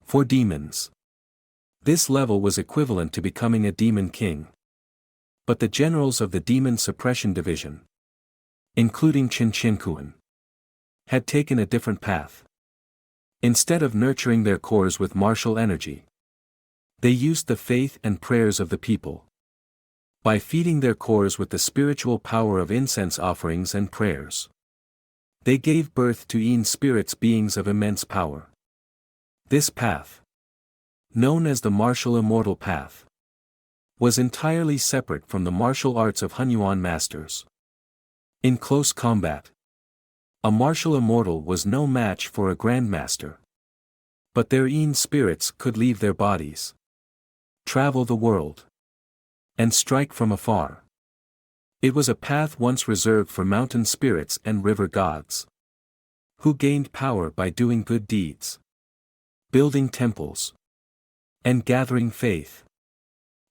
Speaker 1: For demons, this level was equivalent to becoming a demon king. But the generals of the Demon Suppression Division, including Chinchinku, had taken a different path. Instead of nurturing their cores with martial energy, they used the faith and prayers of the people. By feeding their cores with the spiritual power of incense offerings and prayers, they gave birth to spirits beings of immense power. This path, known as the martial immortal path, was entirely separate from the martial arts of Hunyuan masters. In close combat, a martial immortal was no match for a grandmaster. But their spirits could leave their bodies, travel the world, and strike from afar. It was a path once reserved for mountain spirits and river gods, who gained power by doing good deeds, building temples, and gathering faith.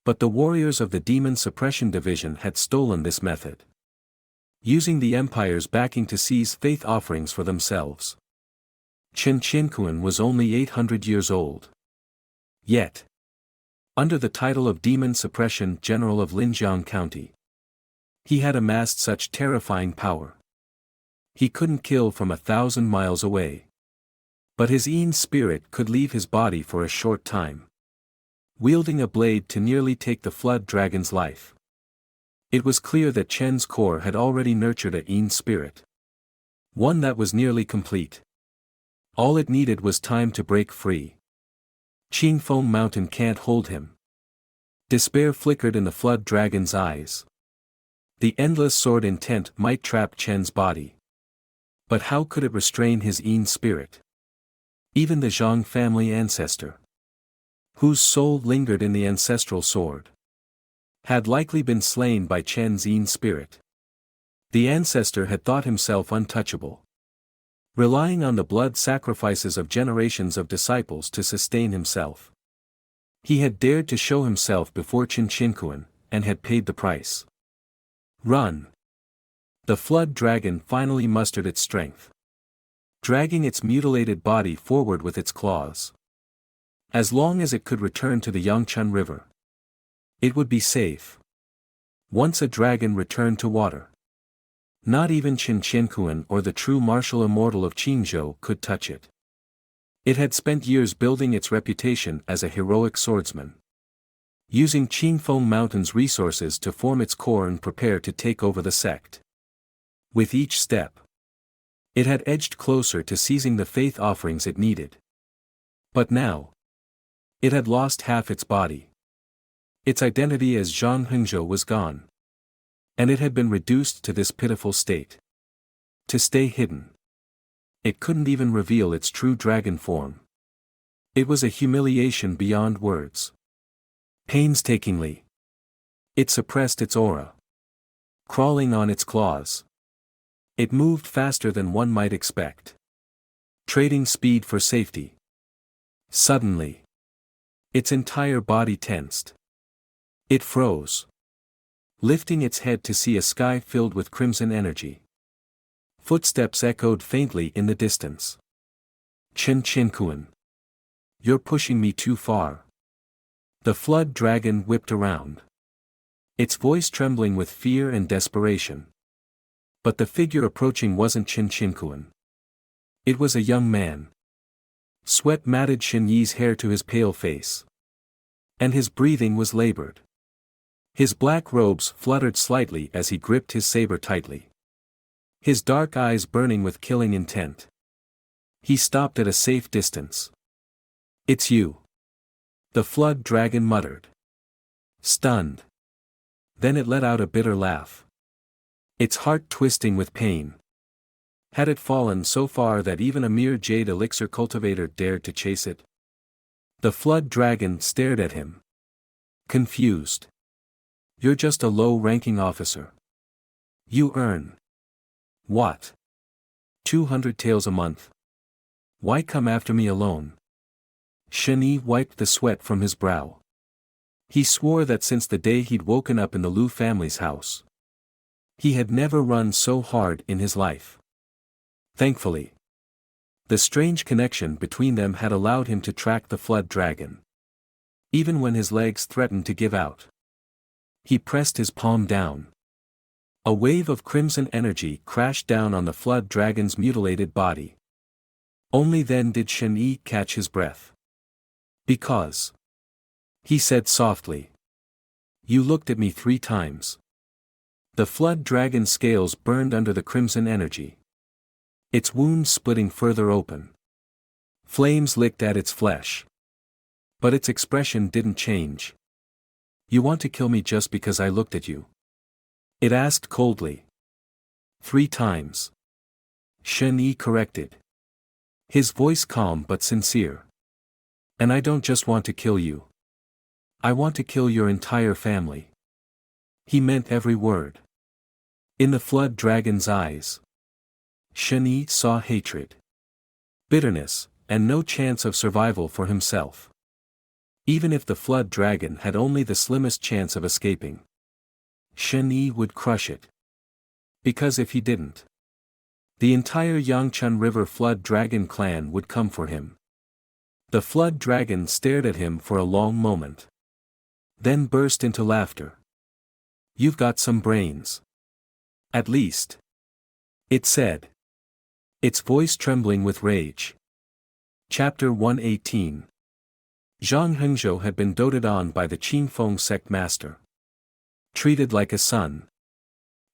Speaker 1: But the warriors of the Demon Suppression Division had stolen this method, using the Empire's backing to seize faith offerings for themselves. Chinchinku was only 800 years old. Yet, under the title of Demon Suppression General of Linjiang County, he had amassed such terrifying power. He couldn't kill from 1,000 miles away. But his spirit could leave his body for a short time, wielding a blade to nearly take the flood dragon's life. It was clear that Chen's core had already nurtured a spirit, one that was nearly complete. All it needed was time to break free. Qingfeng Mountain can't hold him. Despair flickered in the flood dragon's eyes. The endless sword intent might trap Chen's body. But how could it restrain his spirit? Even the Zhang family ancestor, whose soul lingered in the ancestral sword, had likely been slain by Chen's spirit. The ancestor had thought himself untouchable, relying on the blood sacrifices of generations of disciples to sustain himself. He had dared to show himself before Chinchinku, and had paid the price. Run! The flood dragon finally mustered its strength, dragging its mutilated body forward with its claws. As long as it could return to the Yangchun River, it would be safe. Once a dragon returned to water, not even Chinchinku or the true martial immortal of Qingzhou could touch it. It had spent years building its reputation as a heroic swordsman, using Qingfeng Mountain's resources to form its core and prepare to take over the sect. With each step, it had edged closer to seizing the faith offerings it needed. But now, it had lost half its body. Its identity as Zhang Hengzhou was gone, and it had been reduced to this pitiful state. To stay hidden, it couldn't even reveal its true dragon form. It was a humiliation beyond words. Painstakingly, it suppressed its aura, crawling on its claws. It moved faster than one might expect, trading speed for safety. Suddenly, its entire body tensed. It froze, lifting its head to see a sky filled with crimson energy. Footsteps echoed faintly in the distance. Chinchinku, you're pushing me too far. The flood dragon whipped around, its voice trembling with fear and desperation. But the figure approaching wasn't Chinchinku. It was a young man. Sweat matted Shen Yi's hair to his pale face, and his breathing was labored. His black robes fluttered slightly as he gripped his saber tightly, his dark eyes burning with killing intent. He stopped at a safe distance. "It's you," the flood dragon muttered, stunned. Then it let out a bitter laugh, its heart twisting with pain. Had it fallen so far that even a mere jade elixir cultivator dared to chase it? The flood dragon stared at him, confused. "You're just a low-ranking officer. You earn what? 200 taels a month. Why come after me alone?" Shen Yi wiped the sweat from his brow. He swore that since the day he'd woken up in the Lu family's house, he had never run so hard in his life. Thankfully, the strange connection between them had allowed him to track the flood dragon, even when his legs threatened to give out. He pressed his palm down, A wave of crimson energy crashed down on the flood dragon's mutilated body. Only then did Shen Yi catch his breath. Because, he said softly, you looked at me 3 times. The flood dragon's scales burned under the crimson energy. Its wounds splitting further open. Flames licked at its flesh. But its expression didn't change. You want to kill me just because I looked at you? It asked coldly. 3 times. Shen Yi corrected. His voice calm but sincere. And I don't just want to kill you. I want to kill your entire family. He meant every word. In the flood dragon's eyes, Shen Yi saw hatred, bitterness, and no chance of survival for himself. Even if the flood dragon had only the slimmest chance of escaping, Shen Yi would crush it. Because if he didn't, the entire Yangchun River flood dragon clan would come for him. The flood dragon stared at him for a long moment. Then burst into laughter. You've got some brains. At least, it said. Its voice trembling with rage. Chapter 118. Zhang Hengzhou had been doted on by the Qingfeng sect master. Treated like a son.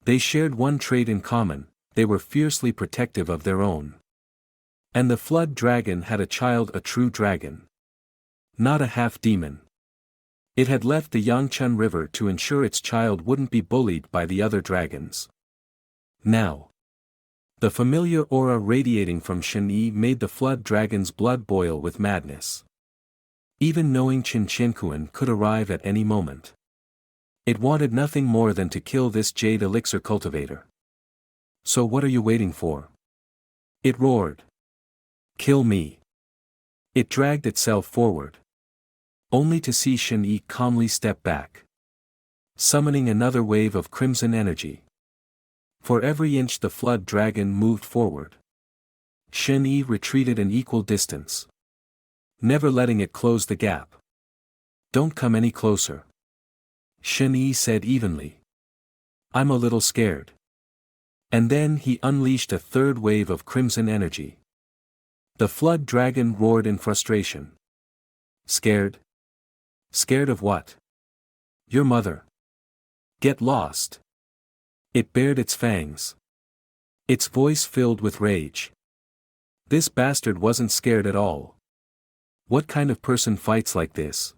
Speaker 1: They shared one trait in common, they were fiercely protective of their own. And the flood dragon had a child, a true dragon. Not a half-demon. It had left the Yangchun River to ensure its child wouldn't be bullied by the other dragons. Now, the familiar aura radiating from Shen Yi made the flood dragon's blood boil with madness. Even knowing Qin Qiankuan could arrive at any moment, it wanted nothing more than to kill this jade elixir cultivator. So what are you waiting for? It roared. Kill me. It dragged itself forward, only to see Shen Yi calmly step back, summoning another wave of crimson energy. For every inch the flood dragon moved forward, Shen Yi retreated an equal distance, never letting it close the gap. Don't come any closer, Shen Yi said evenly. I'm a little scared. And then he unleashed a third wave of crimson energy. The flood dragon roared in frustration. Scared? Scared of what? Your mother. Get lost. It bared its fangs. Its voice filled with rage. This bastard wasn't scared at all. What kind of person fights like this?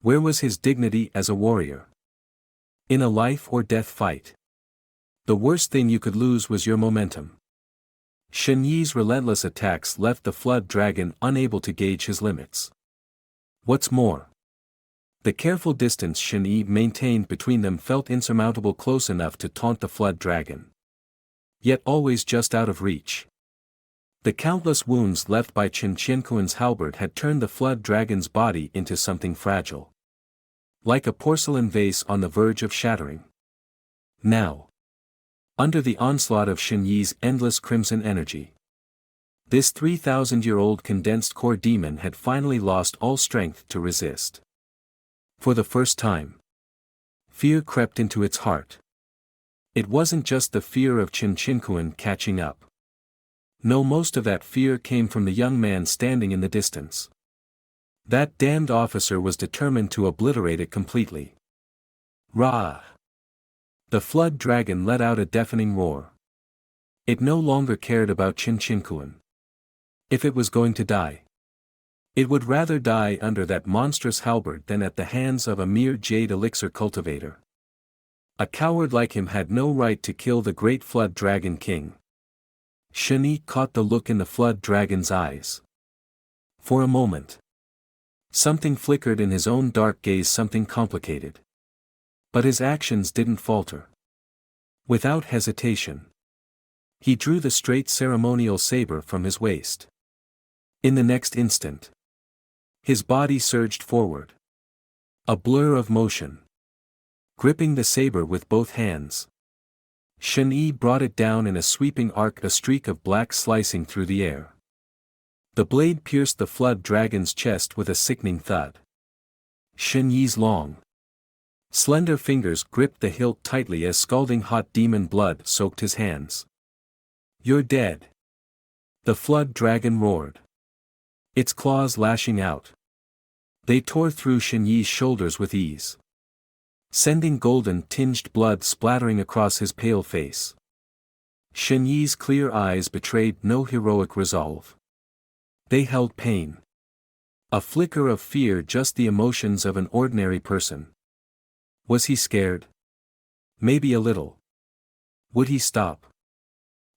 Speaker 1: Where was his dignity as a warrior? In a life or death fight, the worst thing you could lose was your momentum. Shen Yi's relentless attacks left the flood dragon unable to gauge his limits. What's more, the careful distance Shen Yi maintained between them felt insurmountable, close enough to taunt the flood dragon, yet always just out of reach. The countless wounds left by Qin Qiankuan's halberd had turned the flood dragon's body into something fragile, like a porcelain vase on the verge of shattering. Now, under the onslaught of Shen Yi's endless crimson energy, this 3,000-year-old condensed core demon had finally lost all strength to resist. For the first time, fear crept into its heart. It wasn't just the fear of Qin Qiankuan catching up. No, most of that fear came from the young man standing in the distance. That damned officer was determined to obliterate it completely. Rah! The flood dragon let out a deafening roar. It no longer cared about Qin Qiankuan. If it was going to die, it would rather die under that monstrous halberd than at the hands of a mere jade elixir cultivator. A coward like him had no right to kill the great flood dragon king. Shen Yi caught the look in the flood dragon's eyes. For a moment, something flickered in his own dark gaze, something complicated. But his actions didn't falter. Without hesitation, he drew the straight ceremonial saber from his waist. In the next instant, his body surged forward, a blur of motion. Gripping the saber with both hands, Shen Yi brought it down in a sweeping arc, a streak of black slicing through the air. The blade pierced the flood dragon's chest with a sickening thud. Shen Yi's long, Slender fingers gripped the hilt tightly as scalding hot demon blood soaked his hands. "You're dead." The flood dragon roared, its claws lashing out. They tore through Shen Yi's shoulders with ease, sending golden-tinged blood splattering across his pale face. Shen Yi's clear eyes betrayed no heroic resolve. They held pain. A flicker of fear, just the emotions of an ordinary person. Was he scared? Maybe a little. Would he stop?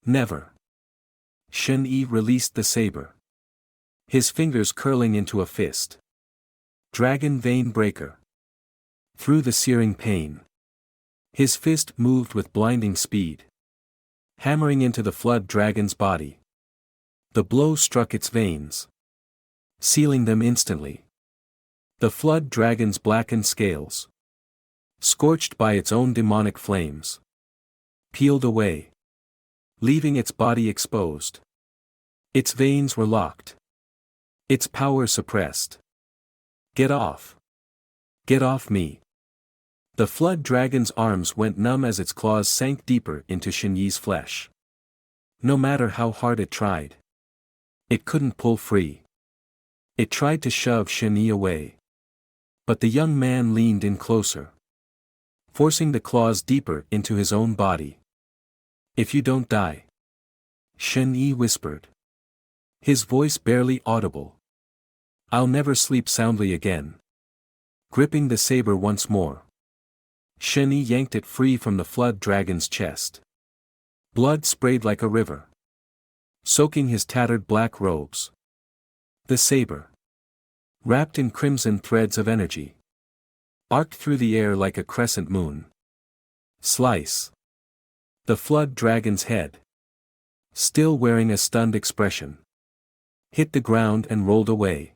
Speaker 1: Never. Shen Yi released the saber, his fingers curling into a fist. Dragon Vein Breaker. Through the searing pain, his fist moved with blinding speed, hammering into the flood dragon's body. The blow struck its veins, sealing them instantly. The flood dragon's blackened scales, scorched by its own demonic flames, peeled away, leaving its body exposed. Its veins were locked, its power suppressed. "Get off! Get off me!" The flood dragon's arms went numb as its claws sank deeper into Shen Yi's flesh. No matter how hard it tried, it couldn't pull free. It tried to shove Shen Yi away, but the young man leaned in closer, forcing the claws deeper into his own body. "If you don't die," Shen Yi whispered, his voice barely audible, "I'll never sleep soundly again." Gripping the saber once more, Shen Yi yanked it free from the flood dragon's chest. Blood sprayed like a river, soaking his tattered black robes. The saber, wrapped in crimson threads of energy, arced through the air like a crescent moon. Slice. The flood dragon's head, still wearing a stunned expression, hit the ground and rolled away.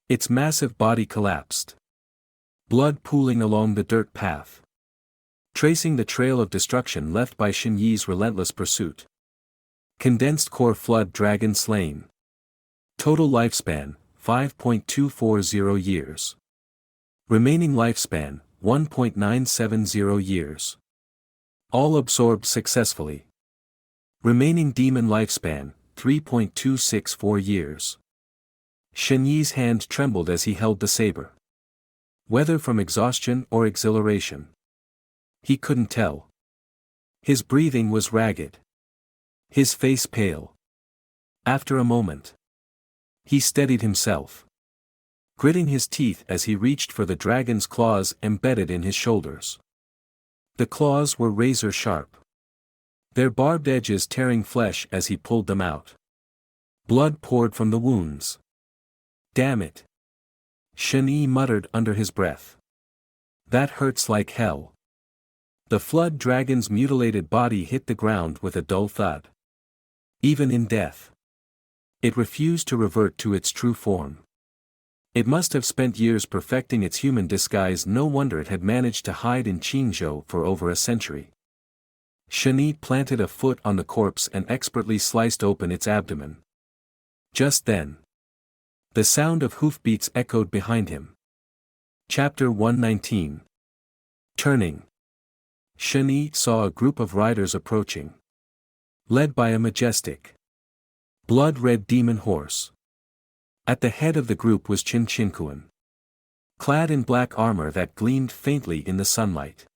Speaker 1: Its massive body collapsed, blood pooling along the dirt path, tracing the trail of destruction left by Shen Yi's relentless pursuit. Condensed core flood dragon slain. Total lifespan, 5.240 years. Remaining lifespan, 1.970 years. All absorbed successfully. Remaining demon lifespan, 3.264 years. Shen Yi's hand trembled as he held the saber. Whether from exhaustion or exhilaration, he couldn't tell. His breathing was ragged, his face pale. After a moment, he steadied himself, gritting his teeth as he reached for the dragon's claws embedded in his shoulders. The claws were razor sharp, their barbed edges tearing flesh as he pulled them out. Blood poured from the wounds. "Damn it!" Shen Yi muttered under his breath. "That hurts like hell." The flood dragon's mutilated body hit the ground with a dull thud. Even in death, it refused to revert to its true form. It must have spent years perfecting its human disguise. No wonder it had managed to hide in Qingzhou for over a century. Shen Yi planted a foot on the corpse and expertly sliced open its abdomen. Just then, the sound of hoofbeats echoed behind him. Chapter 119. Turning. Shen Yi saw a group of riders approaching, led by a majestic, blood-red demon horse. At the head of the group was Qin Qinkuan, clad in black armor that gleamed faintly in the sunlight.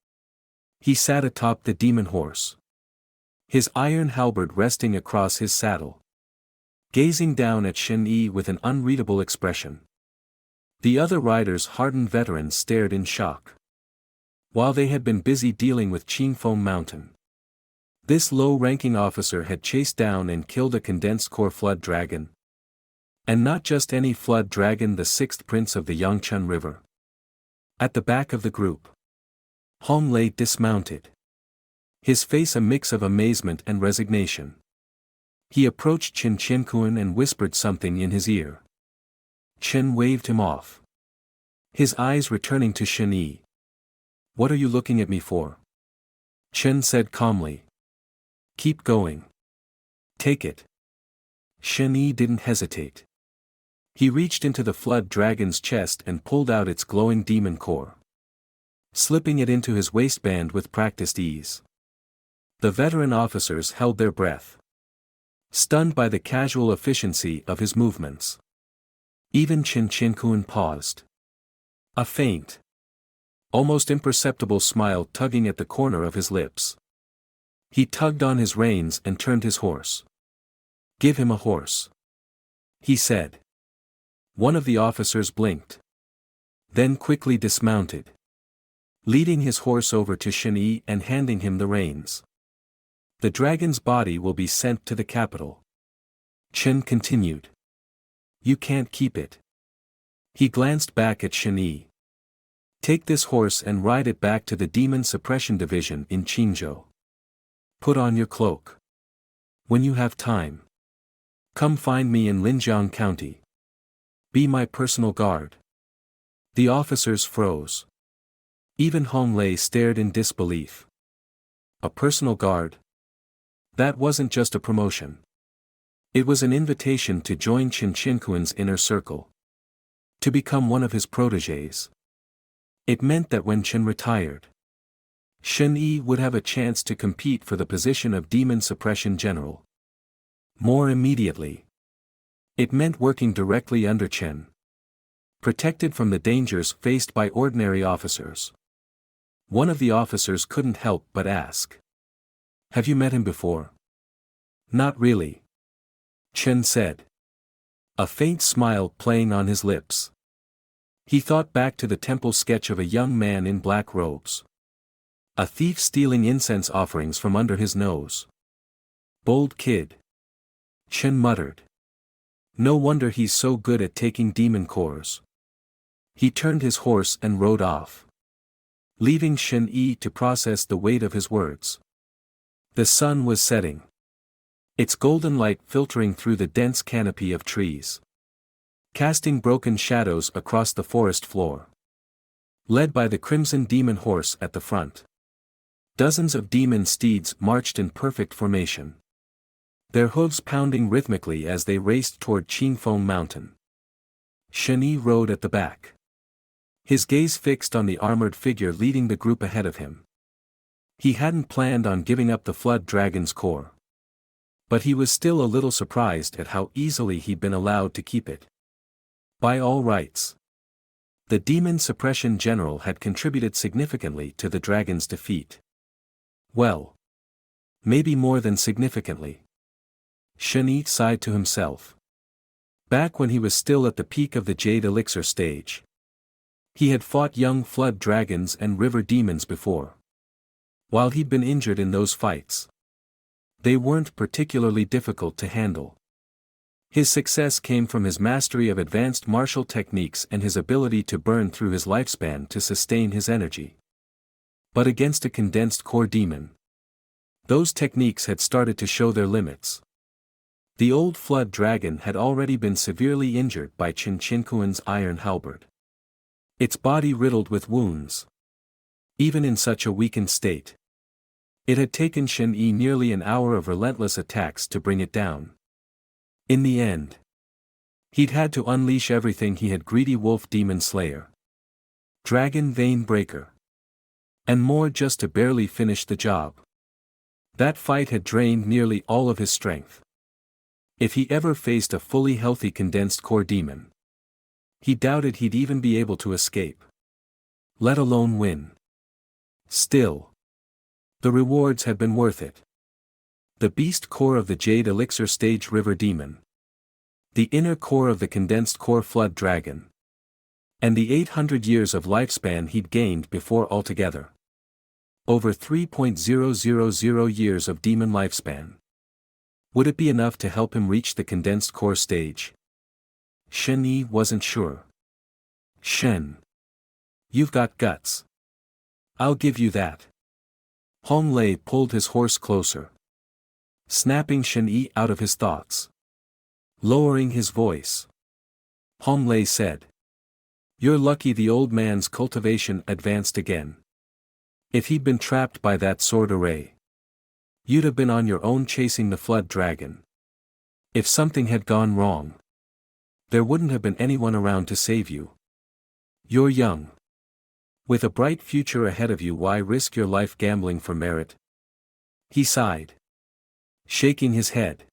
Speaker 1: He sat atop the demon horse, his iron halberd resting across his saddle, gazing down at Shen Yi with an unreadable expression. The other riders, hardened veterans, stared in shock. While they had been busy dealing with Qingfeng Mountain, this low-ranking officer had chased down and killed a condensed core flood dragon. And not just any flood dragon, the sixth prince of the Yangchun River. At the back of the group, Hong lay dismounted, his face a mix of amazement and resignation. He approached Qin Qinkuan and whispered something in his ear. Qin waved him off, his eyes returning to Shen Yi. "What are you looking at me for?" Qin said calmly. "Keep going. Take it." Shen Yi didn't hesitate. He reached into the flood dragon's chest and pulled out its glowing demon core. slipping it into his waistband with practiced ease. The veteran officers held their breath, stunned by the casual efficiency of his movements. Even Chin Chin-kun paused. A faint, almost imperceptible smile tugging at the corner of his lips. He tugged on his reins and turned his horse. "Give him a horse," he said. One of the officers blinked, then quickly dismounted, leading his horse over to Shen-yi and handing him the reins. "The dragon's body will be sent to the capital," Chen continued. "You can't keep it." He glanced back at Shen-yi. "Take this horse and ride it back to the Demon Suppression Division in Qingzhou. Put on your cloak. When you have time, come find me in Linjiang County. Be my personal guard." The officers froze. Even Hong Lei stared in disbelief. A personal guard? That wasn't just a promotion. It was an invitation to join Qin Qinkuan's inner circle. To become one of his protégés. It meant that when Chen retired, Shen-yi would have a chance to compete for the position of Demon Suppression General. More immediately, it meant working directly under Chen, protected from the dangers faced by ordinary officers. One of the officers couldn't help but ask, "Have you met him before?" "Not really," Chen said, a faint smile playing on his lips. He thought back to the temple sketch of a young man in black robes. A thief stealing incense offerings from under his nose. "Bold kid," Chen muttered. "No wonder he's so good at taking demon cores." He turned his horse and rode off, leaving Shen-yi to process the weight of his words. The sun was setting, its golden light filtering through the dense canopy of trees, casting broken shadows across the forest floor. Led by the crimson demon horse at the front, dozens of demon steeds marched in perfect formation, their hooves pounding rhythmically as they raced toward Qingfeng Mountain. Shen-yi rode at the back, his gaze fixed on the armored figure leading the group ahead of him. He hadn't planned on giving up the Flood Dragon's core, but he was still a little surprised at how easily he'd been allowed to keep it. By all rights, the Demon Suppression General had contributed significantly to the dragon's defeat. Well, maybe more than significantly. Shen-yi sighed to himself. Back when he was still at the peak of the Jade Elixir stage, he had fought young flood dragons and river demons before. While he'd been injured in those fights, they weren't particularly difficult to handle. His success came from his mastery of advanced martial techniques and his ability to burn through his lifespan to sustain his energy. But against a condensed core demon, those techniques had started to show their limits. The old flood dragon had already been severely injured by Qin Qinkuan's iron halberd, its body riddled with wounds. Even in such a weakened state, it had taken Shen-yi nearly an hour of relentless attacks to bring it down. In the end, he'd had to unleash everything he had: greedy wolf demon slayer, dragon vein breaker, and more just to barely finish the job. That fight had drained nearly all of his strength. If he ever faced a fully healthy condensed core demon, he doubted he'd even be able to escape, let alone win. Still, the rewards had been worth it. The beast core of the Jade Elixir stage river demon, the inner core of the condensed core flood dragon, and the 800 years of lifespan he'd gained before altogether. Over 3.000 years of demon lifespan. Would it be enough to help him reach the condensed core stage? Shen-yi wasn't sure. "Shen, you've got guts. I'll give you that." Hong Lei pulled his horse closer, snapping Shen-yi out of his thoughts. Lowering his voice, Hong Lei said, "You're lucky the old man's cultivation advanced again. If he'd been trapped by that sword array, you'd have been on your own chasing the flood dragon. If something had gone wrong, there wouldn't have been anyone around to save you. You're young. With a bright future ahead of you, why risk your life gambling for merit? He sighed, shaking his head.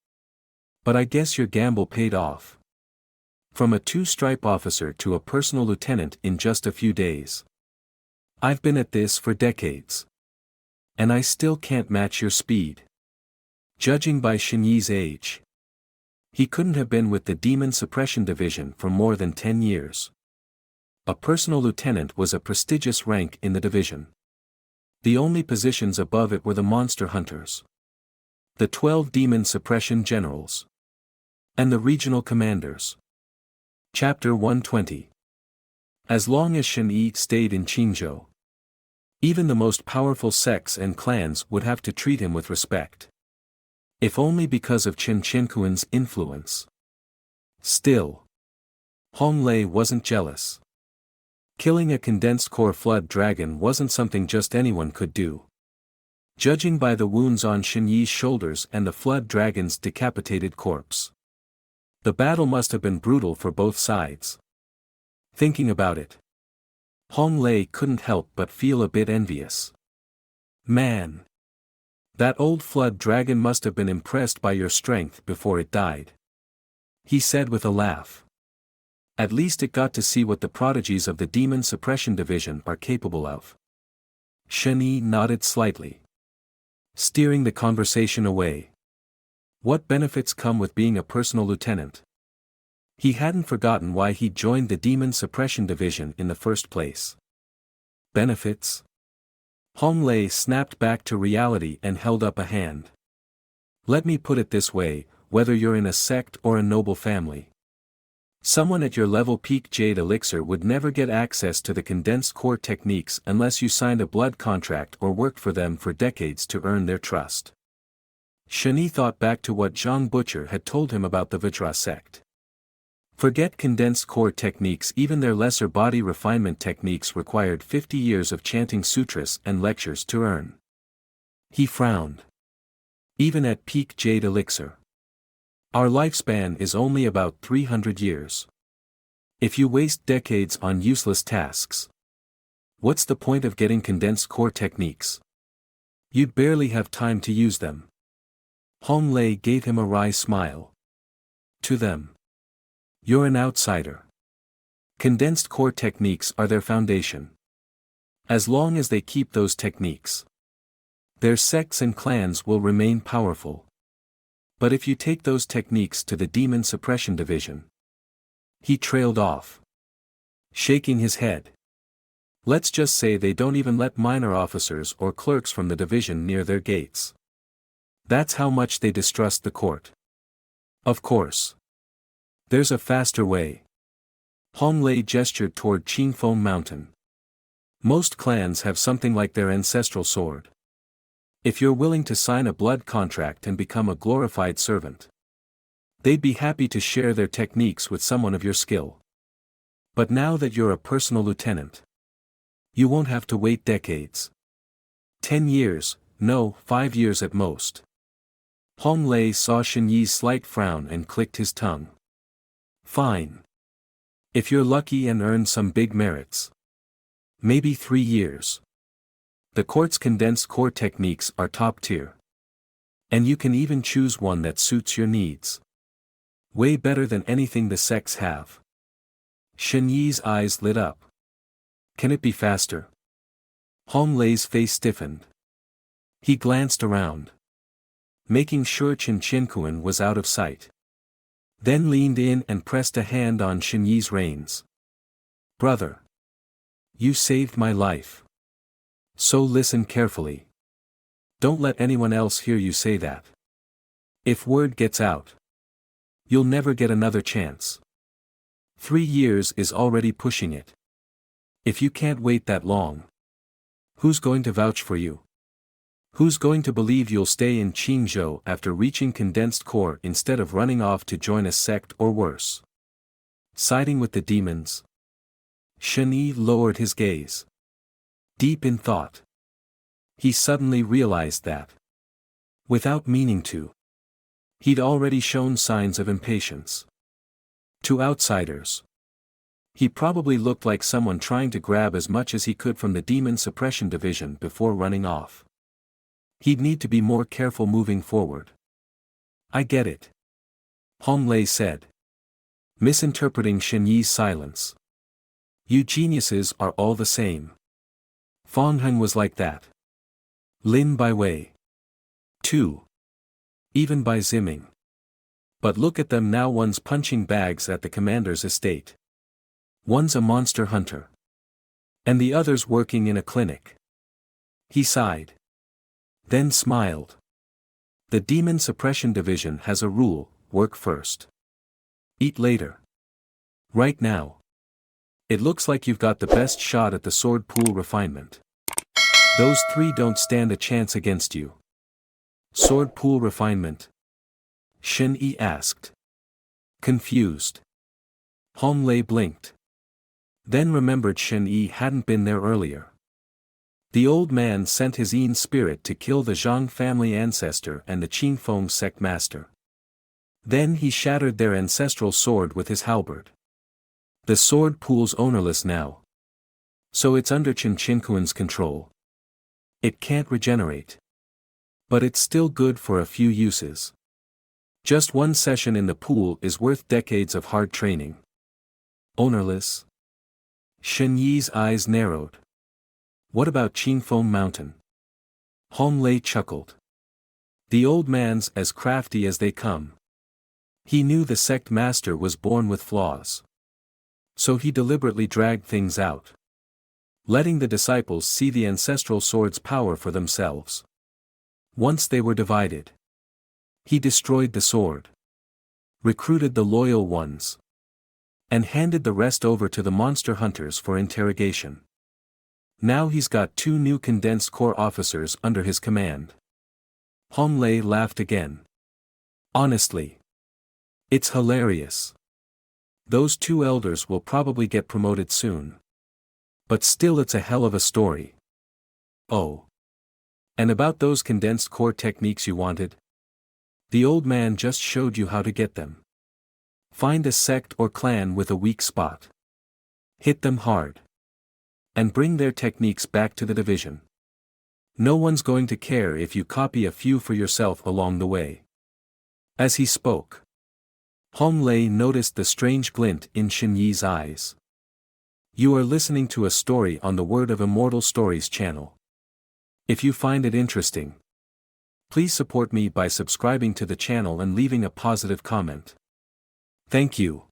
Speaker 1: But I guess your gamble paid off. From a two-stripe officer to a personal lieutenant in just a few days. I've been at this for decades. And I still can't match your speed. Judging by Shenyi's age, he couldn't have been with the Demon Suppression Division for more than 10 years. A personal lieutenant was a prestigious rank in the division. The only positions above it were the monster hunters, the 12 demon suppression generals, and the regional commanders. Chapter 120. As long as Shenyi stayed in Qingzhou, even the most powerful sects and clans would have to treat him with respect. If only because of Chen Qianquan's influence. Still, Hong Lei wasn't jealous. Killing a condensed core flood dragon wasn't something just anyone could do. Judging by the wounds on Shenyi's shoulders and the flood dragon's decapitated corpse, the battle must have been brutal for both sides. Thinking about it, Hong Lei couldn't help but feel a bit envious. Man! That old flood dragon must have been impressed by your strength before it died. He said with a laugh. At least it got to see what the prodigies of the Demon Suppression Division are capable of. Shenyi nodded slightly, steering the conversation away. What benefits come with being a personal lieutenant? He hadn't forgotten why he'd joined the Demon Suppression Division in the first place. Benefits? Hong Lei snapped back to reality and held up a hand. Let me put it this way, whether you're in a sect or a noble family, someone at your level peak Jade Elixir would never get access to the condensed core techniques unless you signed a blood contract or worked for them for decades to earn their trust. Shenyi thought back to what Zhang Butcher had told him about the Vajra sect. Forget condensed core techniques, even their lesser body refinement techniques required 50 years of chanting sutras and lectures to earn. He frowned. Even at peak Jade Elixir, our lifespan is only about 300 years. If you waste decades on useless tasks, what's the point of getting condensed core techniques? You'd barely have time to use them. Hong Lei gave him a wry smile. To them, you're an outsider. Condensed core techniques are their foundation. As long as they keep those techniques, their sects and clans will remain powerful. But if you take those techniques to the Demon Suppression Division... He trailed off, shaking his head. Let's just say they don't even let minor officers or clerks from the division near their gates. That's how much they distrust the court. Of course. There's a faster way. Hong Lei gestured toward Qingfeng Mountain. Most clans have something like their ancestral sword. If you're willing to sign a blood contract and become a glorified servant, they'd be happy to share their techniques with someone of your skill. But now that you're a personal lieutenant, you won't have to wait decades. 10 years, no, 5 years at most. Hong Lei saw Shenyi's slight frown and clicked his tongue. Fine. If you're lucky and earn some big merits, maybe 3 years. The court's condensed core techniques are top tier. And you can even choose one that suits your needs. Way better than anything the sects have. Shenyi's eyes lit up. Can it be faster? Hong Lei's face stiffened. He glanced around, making sure Chen Qianquan was out of sight. Then leaned in and pressed a hand on Shenyi's reins. Brother, you saved my life. So listen carefully. Don't let anyone else hear you say that. If word gets out, you'll never get another chance. 3 years is already pushing it. If you can't wait that long, who's going to vouch for you? Who's going to believe you'll stay in Qingzhou after reaching condensed core instead of running off to join a sect or worse? Siding with the demons? Shenyi lowered his gaze. Deep in thought, he suddenly realized that, without meaning to, he'd already shown signs of impatience. To outsiders, He probably looked like someone trying to grab as much as he could from the Demon Suppression Division before running off. He'd need to be more careful moving forward. I get it. Hong Lei said, misinterpreting Shen Yi's silence. You geniuses are all the same. Fang Heng was like that. Lin Bai Wei. Too. Even Bai Ziming. But look at them now, one's punching bags at the commander's estate. One's a monster hunter. And the other's working in a clinic. He sighed. Then smiled. The Demon Suppression Division has a rule, work first. Eat later. Right now. It looks like you've got the best shot at the sword pool refinement. Those three don't stand a chance against you. Sword pool refinement? Shen Yi asked. Confused. Hong Lei blinked. Then remembered Shen Yi hadn't been there earlier. The old man sent his Yin spirit to kill the Zhang family ancestor and the Qingfeng sect master. Then he shattered their ancestral sword with his halberd. The sword pool's ownerless now. So it's under Chen Qinquan's control. It can't regenerate. But it's still good for a few uses. Just one session in the pool is worth decades of hard training. Ownerless? Shen Yi's eyes narrowed. What about Qingfeng Mountain? Hong Lei chuckled. The old man's as crafty as they come. He knew the sect master was born with flaws. So he deliberately dragged things out. Letting the disciples see the ancestral sword's power for themselves. Once they were divided. He destroyed the sword. Recruited the loyal ones. And handed the rest over to the monster hunters for interrogation. Now he's got 2 new condensed core officers under his command. Hong Lei laughed again. Honestly. It's hilarious. Those 2 elders will probably get promoted soon. But still it's a hell of a story. Oh. And about those condensed core techniques you wanted? The old man just showed you how to get them. Find a sect or clan with a weak spot. Hit them hard. And bring their techniques back to the division. No one's going to care if you copy a few for yourself along the way. As he spoke, Hong Lei noticed the strange glint in Shen Yi's eyes. You are listening to a story on the Word of Immortal Stories channel. If you find it interesting, please support me by subscribing to the channel and leaving a positive comment. Thank you.